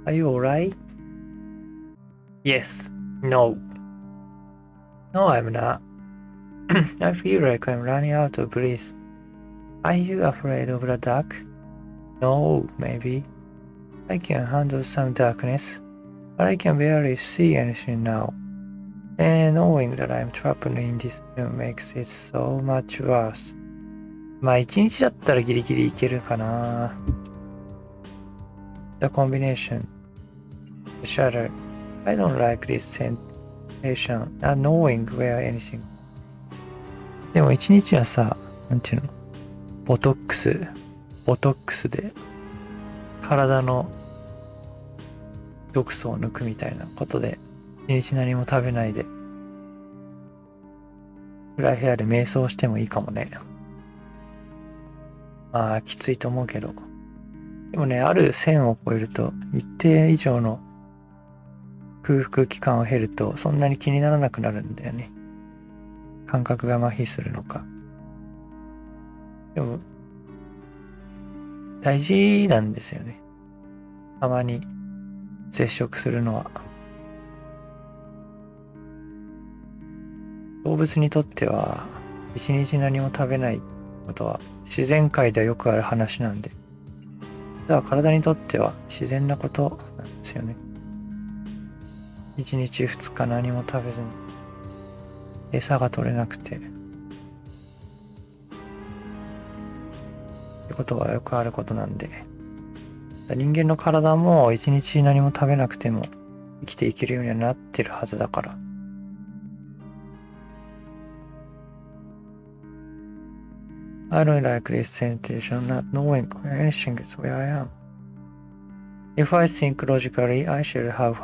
Are you alright? Yes. No. No, I'm not. I feel like I'm running out of breath. Are you afraid of the dark? No, maybe. I can handle some darkness, but I can barely see anything now. And knowing that I'm trapped in this room makes it so much worse. まあ一日だったらギリギリいけるかな。The combination, the shutter. I don't like this sensation, not knowing where anything. でも一日はさ、なんていうの、ボトックスで体の毒素を抜くみたいなことで、一日何も食べないで、暗い部屋で瞑想してもいいかもね。まあ、きついと思うけど。でもね、ある線を越えると、一定以上の空腹期間を経ると、そんなに気にならなくなるんだよね。感覚が麻痺するのか。でも、大事なんですよね。たまに絶食するのは。動物にとっては、一日何も食べないことは自然界ではよくある話なんで。だから体にとっては自然なことなんですよね。一日二日何も食べずに餌が取れなくてってことはよくあることなんで、人間の体も一日何も食べなくても生きていけるようにはなってるはずだから。I don't like this sensation, not knowing where anything is where I am. If I think logically, I should have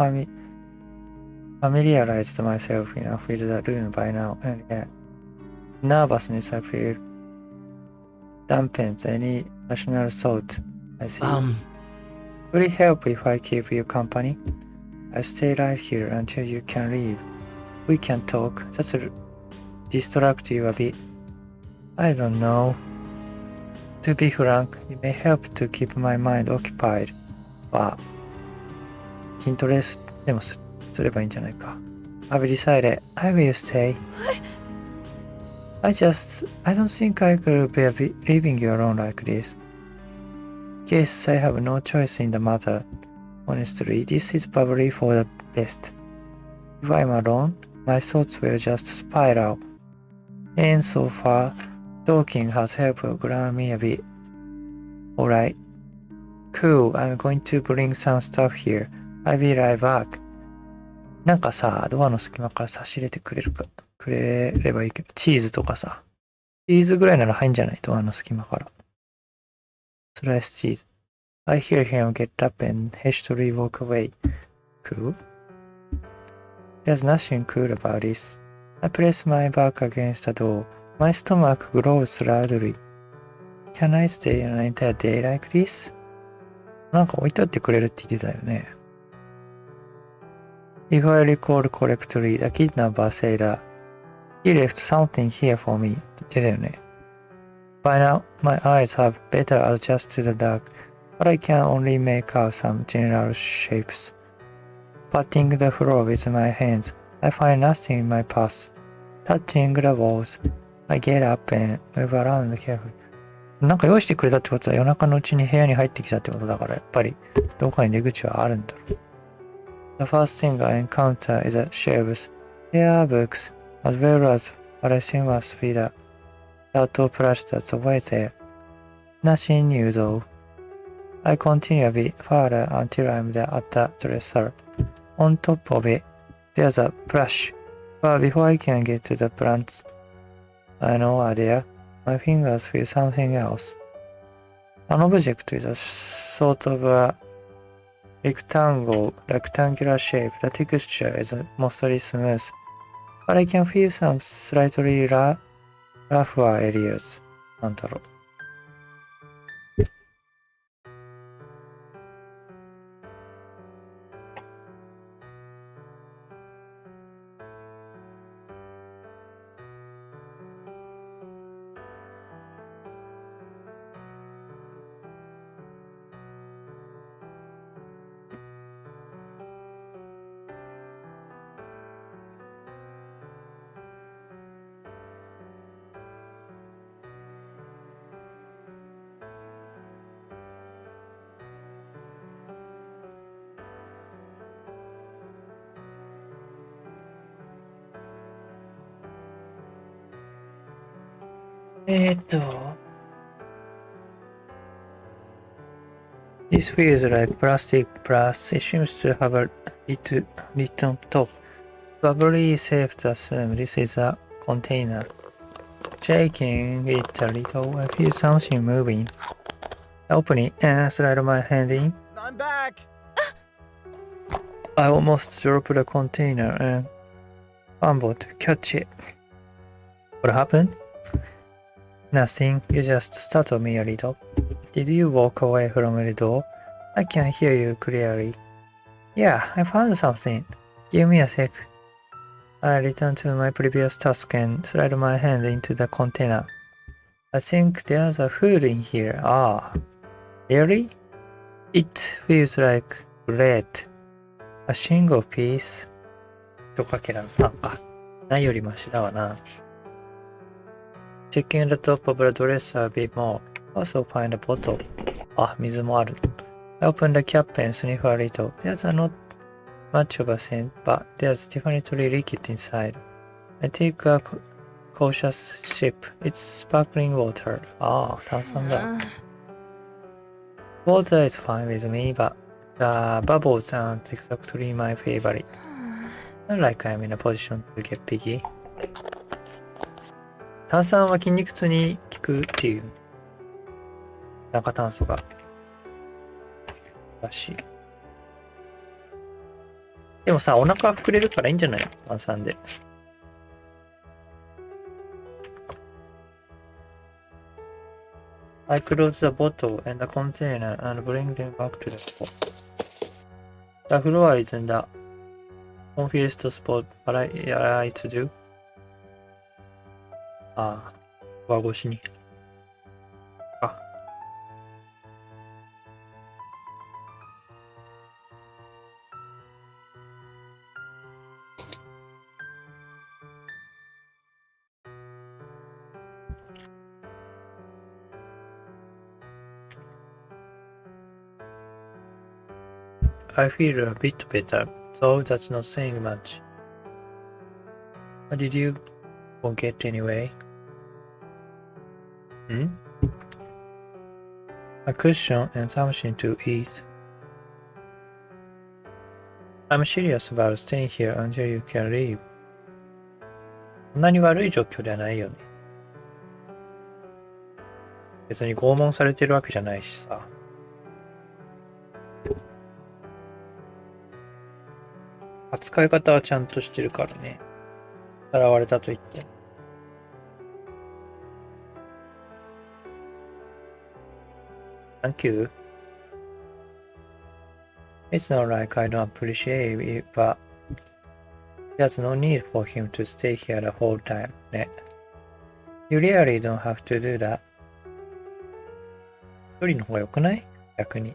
familiarized myself enough with the room by now, and yet nervousness I feel dampens any rational thought I see. Will it help if I keep you company? I'll stay right here until you can leave. We can talk. That'll distract you a bit. I don't know. To be frank, it may help to keep my mind occupied. は筋トレでもすればいいんじゃないか。I've decided I will stay. I don't think I could bear leaving you alone like this. Guess I have no choice in the matter. Honestly, this is probably for the best. If I'm alone, my thoughts will just spiral. And so far, talking has helped ground me a bit. Alright. Cool, I'm going to bring some stuff here. I'll be right back. なんかさ、ドアの隙間から差し入れてくれればいいけど、チーズとかさ。チーズぐらいなら入んじゃない？ドアの隙間から。スライスチーズ。I hear him get up and hastily walk away. Cool? There's nothing cool about this. I press my back against the door. My stomach growls loudly. Can I stay an entire day like this? なんか置いといてくれるって言ってたよね。If I recall correctly, the kidnapper said that he left something here for me って言ってたよね。By now, my eyes have better adjusted to the dark, but I can only make out some general shapes. Patting the floor with my hands, I find nothing in my path. Touching the walls, I get up and move around carefully. なんか用意してくれたってことは夜中のうちに部屋に入ってきたってことだから、やっぱりどこかに出口はあるんだろう。The first thing I encounter is the shelves. There are books, as well as what I assume must be the turtle plush that's away there. Nothing new though. I continue a bit further until I'm at the dresser. On top of it, there's a brush. But before I can get to the plants, I know are there. My fingers feel something else. An object is a sort of a rectangular shape. The texture is mostly smooth, but I can feel some slightly rougher areas. なんだろう。えーっと、This feels like plastic plus it seems to have a little top. Probably safe to assume this is a container. Shaking it a little, I feel something moving. I open it and slide my hand in. I'm back. I almost dropped the container and fumbled to catch it. What happened? Nothing, you just startled me a little. Did you walk away from the door? I can hear you clearly. Yeah, I found something. Give me a sec. I return to my previous task and slide my hand into the container. I think there's a food in here. Ah, really? It feels like bread. A single piece. とかけらのパンか。ないよりマシだわな。Checking the top of the dresser a bit more. Also find a bottle. あ、水もある。I open the cap and sniff a little. There's not much of a scent, but there's definitely liquid inside. I take a cautious sip. It's sparkling water. ああ、炭酸だ。Water is fine with me, but the bubbles aren't exactly my favorite. Not like I'm in a position to get picky. 炭酸は筋肉痛に効くっていう。中炭素が。らしい。でもさ、お腹膨れるからいいんじゃない？炭酸で。I close the bottle and the container and bring them back to the floor. The floor is in the confused spot. What I to do? ああ、上越しに。あ。I feel a bit better, though that's not saying much. What did you forget anyway? A cushion and something to eat. I'm serious about staying here until you can leave. そんなに悪い状況ではないよね。別に拷問されてるわけじゃないしさ。扱い方はちゃんとしてるからね。さらわれたと言って。Thank you. It's not like I don't appreciate it, but there's no need for him to stay here the whole time, ね。You really don't have to do that. 一人の方が良くない？逆に。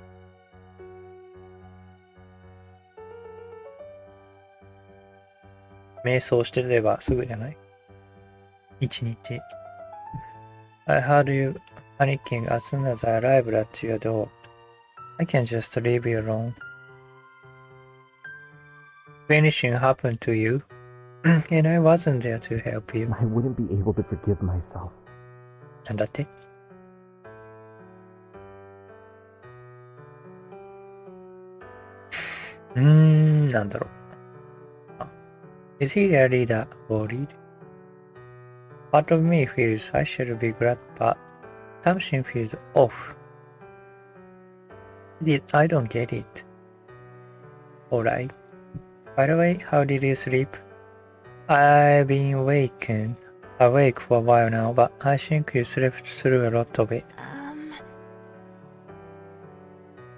瞑想してればすぐじゃない？一日。I heard you panicking as soon as I arrived at your door. I can just leave you alone. If anything happened to you, and I wasn't there to help you. I wouldn't be able to forgive myself. なんだって？なんだろう。Is he really that worried? Part of me feels I should be glad, but something feels off. I don't get it. Alright. By the way, how did you sleep? I've been awake for a while now, but I think you slept through a lot of it.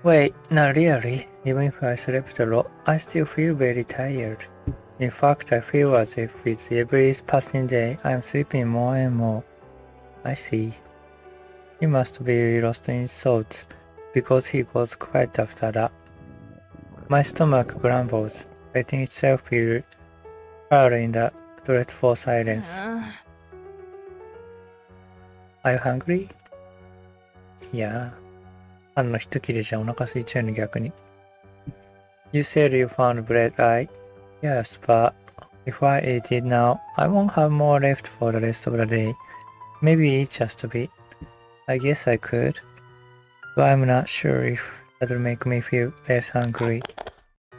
Wait, not really. Even if I slept a lot, I still feel very tired. In fact, I feel as if with every passing day, I'm sleeping more and more. I see. He must be lost in thoughts, because he goes quiet after that. My stomach grumbles, letting itself feel hard in the dreadful silence. Are you hungry? Yeah. パンの一切れじゃお腹空いちゃうの逆に。You said you found bread, right? Yes, but if I eat it now, I won't have more left for the rest of the day. Maybe just a bit. I guess I could. But I'm not sure if that'll make me feel less hungry.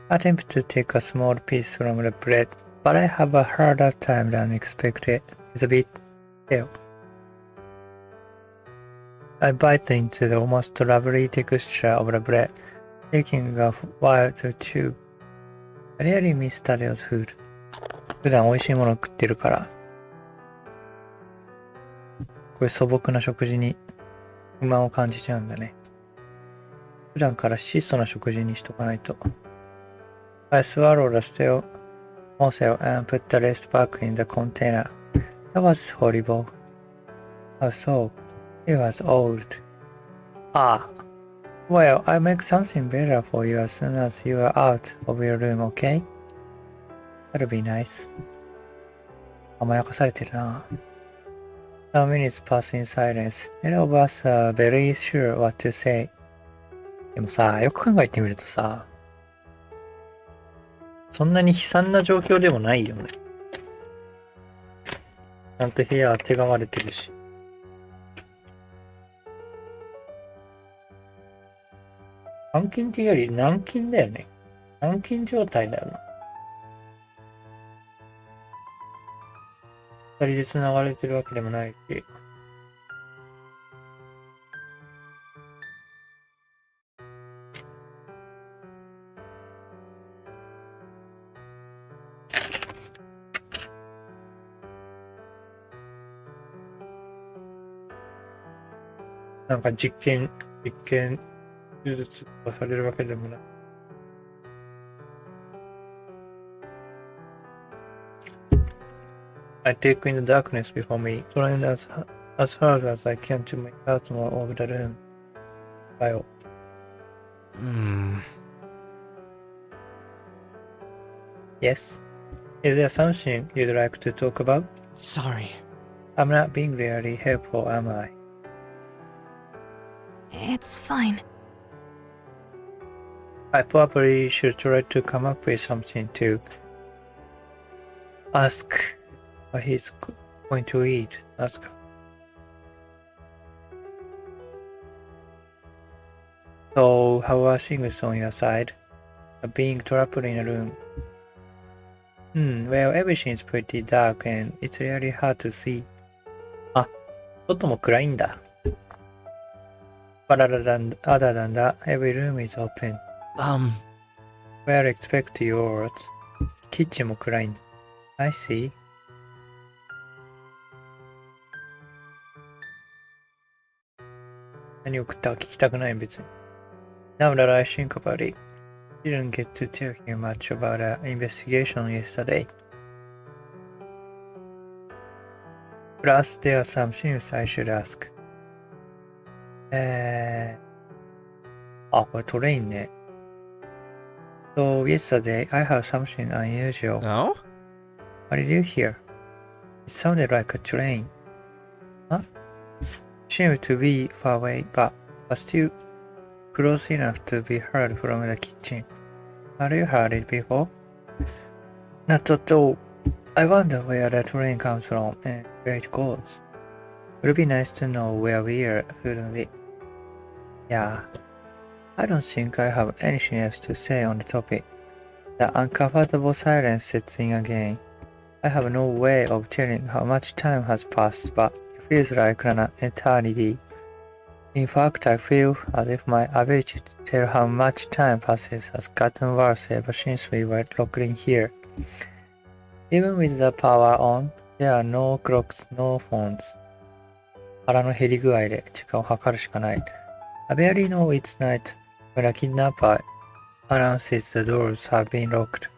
Attempt to take a small piece from the bread, but I have a harder time than expected. It's a bit stale. I bite into the almost lovely texture of the bread, taking a while to chew. I really miss Tadeo's food. 普段美味しいものを食ってるから。こういう素朴な食事に不満を感じちゃうんだね。普段から質素な食事にしとかないと。I swallowed a stale morsel and put the rest back in the container. That was horrible. How so? It was old. Ah. Well, I'll make something better for you as soon as you are out of your room, okay? That'll be nice. 甘やかされてるな。Some minutes pass in silence. Neither of us are very sure what to say. でもさ、よく考えてみるとさ、そんなに悲惨な状況でもないよね。ちゃんと部屋は手がわれてるし。監禁っていうより軟禁だよね。軟禁状態だよな。二人で繋がれてるわけでもないし。なんか実験手術とかされるわけでもない。I take in the darkness before me, trying as hard as I can to make out more of the room. Kyle. Yes? Is there something you'd like to talk about? Sorry. I'm not being really helpful, am I? It's fine. I probably should try to come up with something to ask what he's going to eat. Ask. So, how are things on your side? Being trapped in a room. Well, everything's pretty dark and it's really hard to see. あ、外も暗いんだ。But other than that, every room is open. Well, expect yours. キッチンも暗いんだ。I see. 何を食ったか聞きたくない別に。Now that I think about it, didn't get to tell him much about our investigation yesterday. Plus, there are some things I should ask. これトレインね。So, yesterday, I heard something unusual. Oh? What did you hear? It sounded like a train. Huh? Seemed to be far away, but still close enough to be heard from the kitchen. Have you heard it before? Not at all. I wonder where the train comes from and where it goes. It would be nice to know where we are, wouldn't it? Yeah. I don't think I have anything else to say on the topic. The uncomfortable silence sets in again. I have no way of telling how much time has passed, but it feels like an eternity. In fact, I feel as if my ability to tell how much time passes has gotten worse ever since we were locked in here. Even with the power on, there are no clocks, no phones. 腹の減り具合で時間を計るしかない。I barely know it's night when a kidnapper announces the doors have been locked.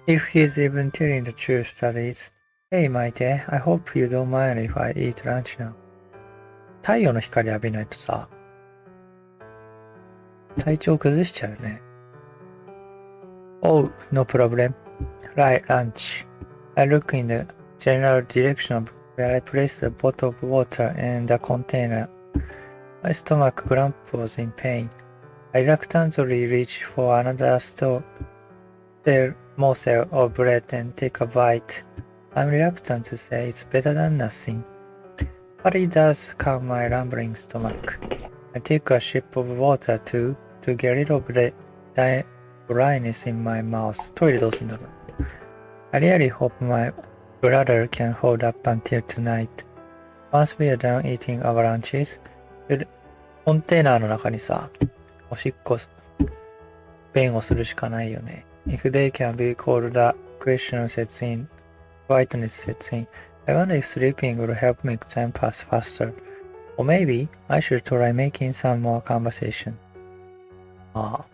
If he's even telling the truth, that is. Hey, Maite, I hope you don't mind if I eat lunch now. 太陽の光浴びないとさ、体調崩しちゃうよね。Oh, no problem. Right, lunch. I look in the general direction of where I placed the bottle of water and the container. My stomach grump was in pain. I reluctantly reach for another morsel of bread and take a bite. I'm reluctant to say it's better than nothing, but it does calm my rambling stomach. I take a sip of water too, to get rid of the dryness in my mouth. トイレどうすんだろう。I really hope my brother can hold up until tonight. Once we are done eating our lunches, コンテナーの中にさ、おしっこ、便をするしかないよね。If they can be called, the question sets in, quietness sets in. I wonder if sleeping will help make time pass faster. Or maybe I should try making some more conversation. ああ。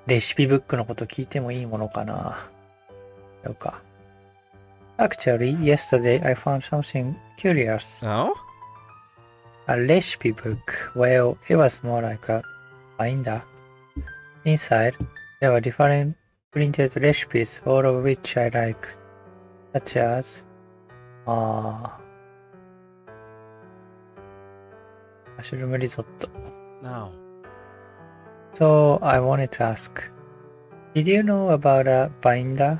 レシピブックのこと聞いてもいいものかな。ようか。Actually, yesterday I found something curious. Oh? A recipe book. Well, it was more like a binder. Inside, there were different printed recipes, all of which I like, such as マッシュルームリゾット。 No. So I wanted to ask, did you know about a binder?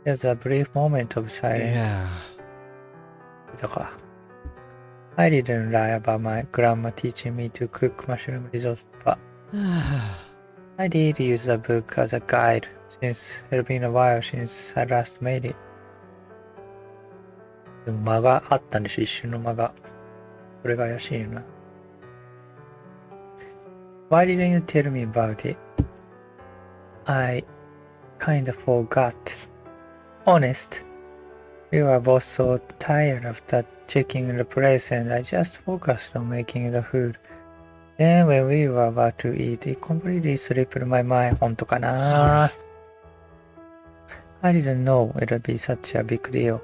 There's a brief moment of silence. Yeah. だから I didn't lie about my grandma teaching me to cook mushroom risotto, but I did use the book as a guide since it had been a while since I last made it. でも間があったんでしょ、一瞬の間が。それが怪しいよな。Why didn't you tell me about it? I kinda forgot. Honest. We were both so tired after checking the place and I just focused on making the food. Then when we were about to eat, it completely slipped my mind. 本当かな Sorry. I didn't know it would be such a big deal.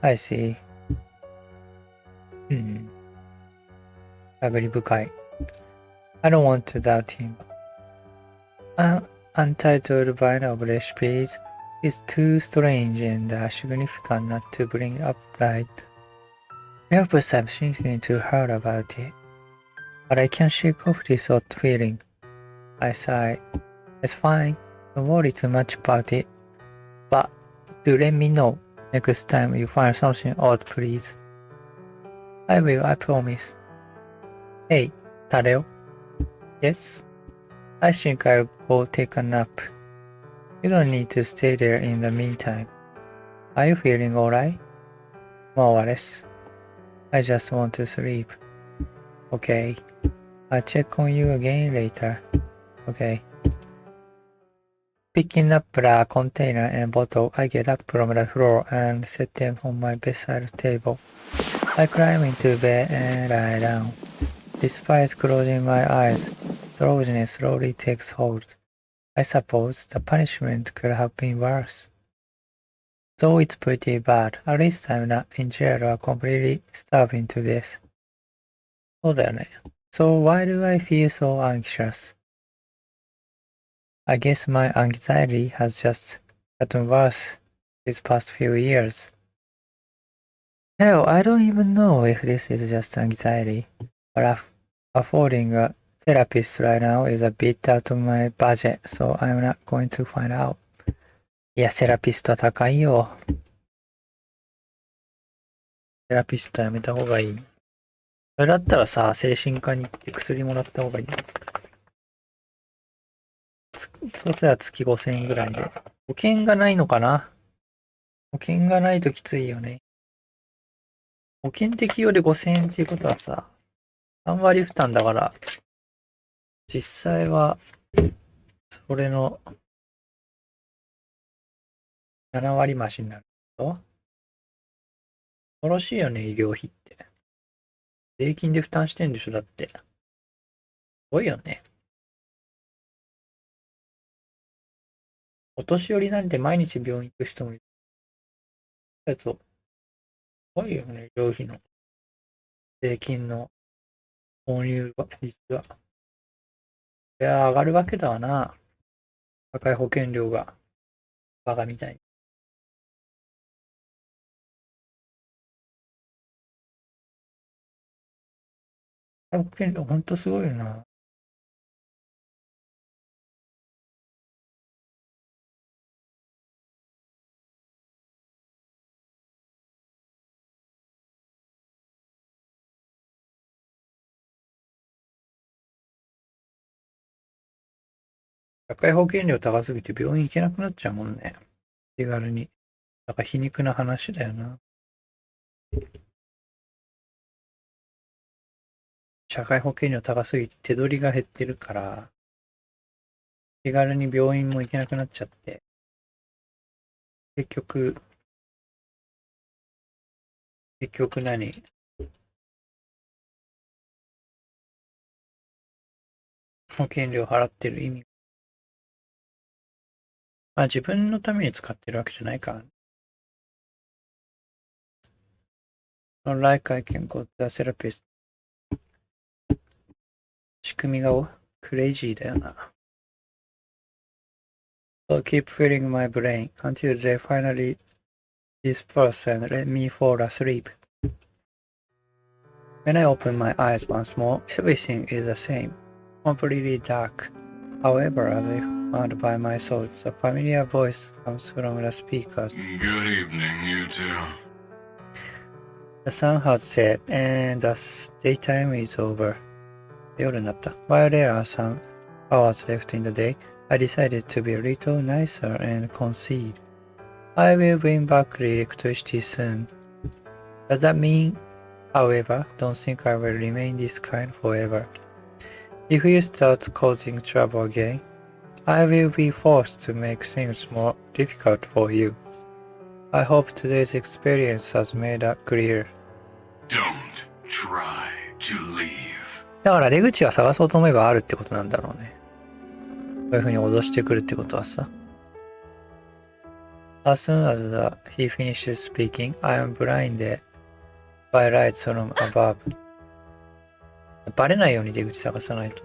I see. 探り深い。I don't want to doubt him. An untitled binder of recipes is too strange and significant not to bring up right. Perhaps I'm thinking too hard about it. But I can't shake off this odd feeling. I sigh. It's fine. Don't worry too much about it. But do let me know next time you find something odd, please. I will, I promise. Hey, Tadeo. Yes? I think I'll go take a nap. You don't need to stay there in the meantime. Are you feeling alright? More or less. I just want to sleep. Okay. I'll check on you again later. Okay. Picking up the container and bottle, I get up from the floor and set them on my bedside table. I climb into bed and lie down. Despite closing my eyes, drowsiness slowly takes hold. I suppose the punishment could have been worse. Though it's pretty bad, at least I'm not in jail or completely starving to death. そうだよね。So why do I feel so anxious? I guess my anxiety has just gotten worse these past few years. Hell, I don't even know if this is just anxiety, but affording a therapist right now is a bit out of my budget, so I'm not going to find out. いや、セラピストは高いよ。セラピストやめた方がいい。それだったらさ、精神科に行って薬もらった方がいい。そうすれば月5000円ぐらいで。保険がないのかな？保険がないときついよね。保険適用で5000円っていうことはさ、3割負担だから、実際は、それの7割増しになると。恐ろしいよね、医療費って。税金で負担してんでしょ、だって。すごいよね。お年寄りなんて毎日病院行く人もいる。やつを、すごいよね、医療費の。税金の購入率が。いや、上がるわけだわな。高い保険料が。バカみたいに。保険料ほんとすごいよな。社会保険料高すぎて病院行けなくなっちゃうもんね。手軽に。なんか皮肉な話だよな。社会保険料高すぎて手取りが減ってるから、手軽に病院も行けなくなっちゃって、結局何保険料払ってる意味。まあ自分のために使ってるわけじゃないからね。Not like I can go to a therapist. 仕組みがクレイジーだよな。So keep filling my brain until they finally disperse and let me fall asleep. When I open my eyes once more, everything is the same, completely dark. However, as if found by my thoughts, a familiar voice comes from the speakers. Good evening, you two. The sun has set, and the daytime is over. 夜になった。While there are some hours left in the day, I decided to be a little nicer and concede. I will bring back the electricity soon. Does that mean, however, don't think I will remain this kind forever? If you start causing trouble again, I will be forced to make things more difficult for you. I hope today's experience has made that clear. Don't try to leave. だから出口は探そうと思えばあるってことなんだろうね。こういう風に脅してくるってことはさ。As soon as he finishes speaking, I am blinded by lights from above. バレないように出口探さないと。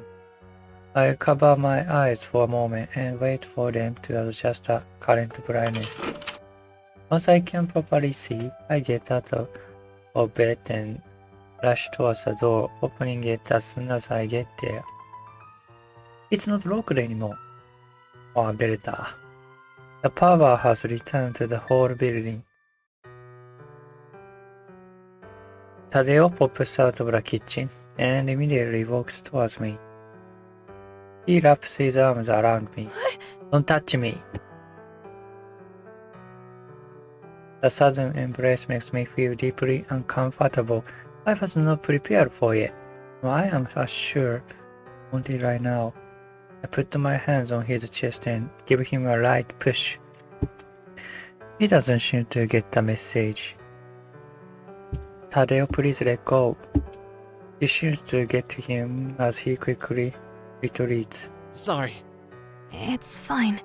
I cover my eyes for a moment and wait for them to adjust the current brightness. Once I can properly see, I get out of bed and rush towards the door, opening it as soon as I get there. It's not locked anymore. あ、出れた。The power has returned to the whole building. Tadeo pops out of the kitchen and immediately walks towards me. He wraps his arms around me. Don't touch me. The sudden embrace makes me feel deeply uncomfortable. I was not prepared for it. I am sure I want it right now. I put my hands on his chest and give him a light push. He doesn't seem to get the message. Tadeo, please let go. It seems to get to him as he quickly retreats. Sorry. It's fine.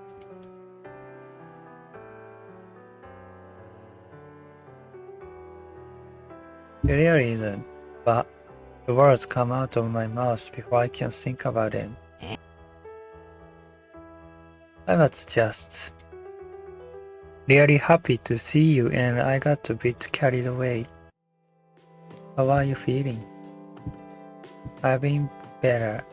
It really isn't, but the words come out of my mouth before I can think about them. I was just really happy to see you and I got a bit carried away. How are you feeling? I've been better.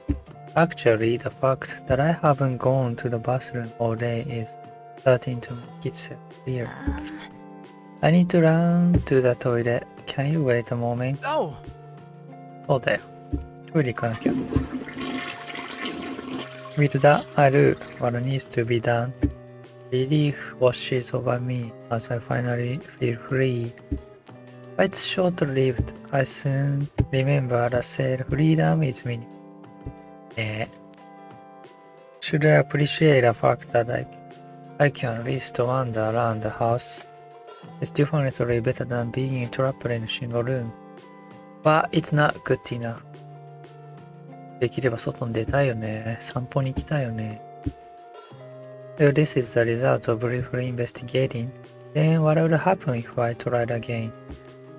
Actually, the fact that I haven't gone to the bathroom all day is starting to make itself clear. I need to run to the toilet. Can you wait a moment? Oh! そうだよ。トイレ行かなきゃ。With that, I do what needs to be done. Relief washes over me as I finally feel free. But it's short-lived. I soon remember that said freedom is meaning. Should I appreciate the fact that I can at least wander around the house? It's definitely better than being trapped in a single room. But it's not good enough. できれば外に出たいよね。散歩に行きたいよね。If this is the result of briefly investigating, then what would happen if I tried again?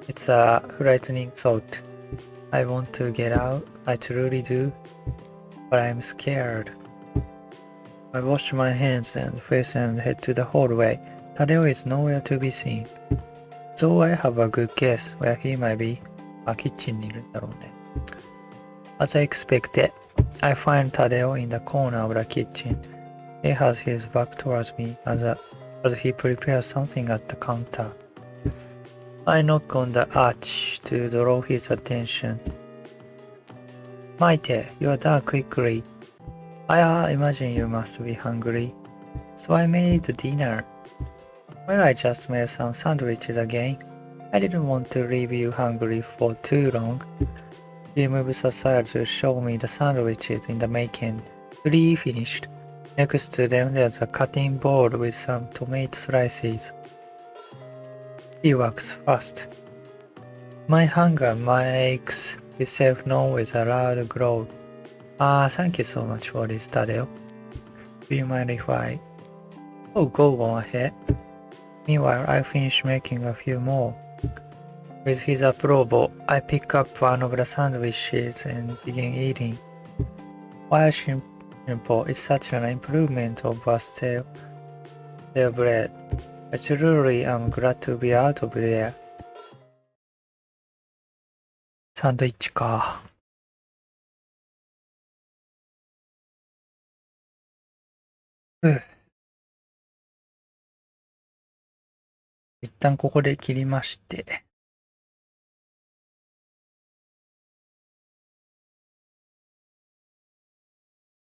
It's a frightening thought. I want to get out, I truly do, but I'm scared. I wash my hands and face and head to the hallway. Tadeo is nowhere to be seen. So I have a good guess where he might be. キッチンにいるんだろうね。As I expected, I find Tadeo in the corner of the kitchen. He has his back towards me as he prepares something at the counter. I knock on the arch to draw his attention. Maite, you are done quickly. I imagine you must be hungry. So I made dinner. Well, I just made some sandwiches again. I didn't want to leave you hungry for too long. He moves aside to show me the sandwiches in the making. 3 finished. Next to them there's a cutting board with some tomato slices. He works fast. My hunger makes itself known with a loud growl. Thank you so much for this, Tadeo. Do you mind if I... Oh, go on ahead. Meanwhile, I finish making a few more. With his approval, I pick up one of the sandwiches and begin eating. While simple, it's such an improvement over stale bread. I truly am glad to be out of there. サンドイッチか。一旦ここで切りまして。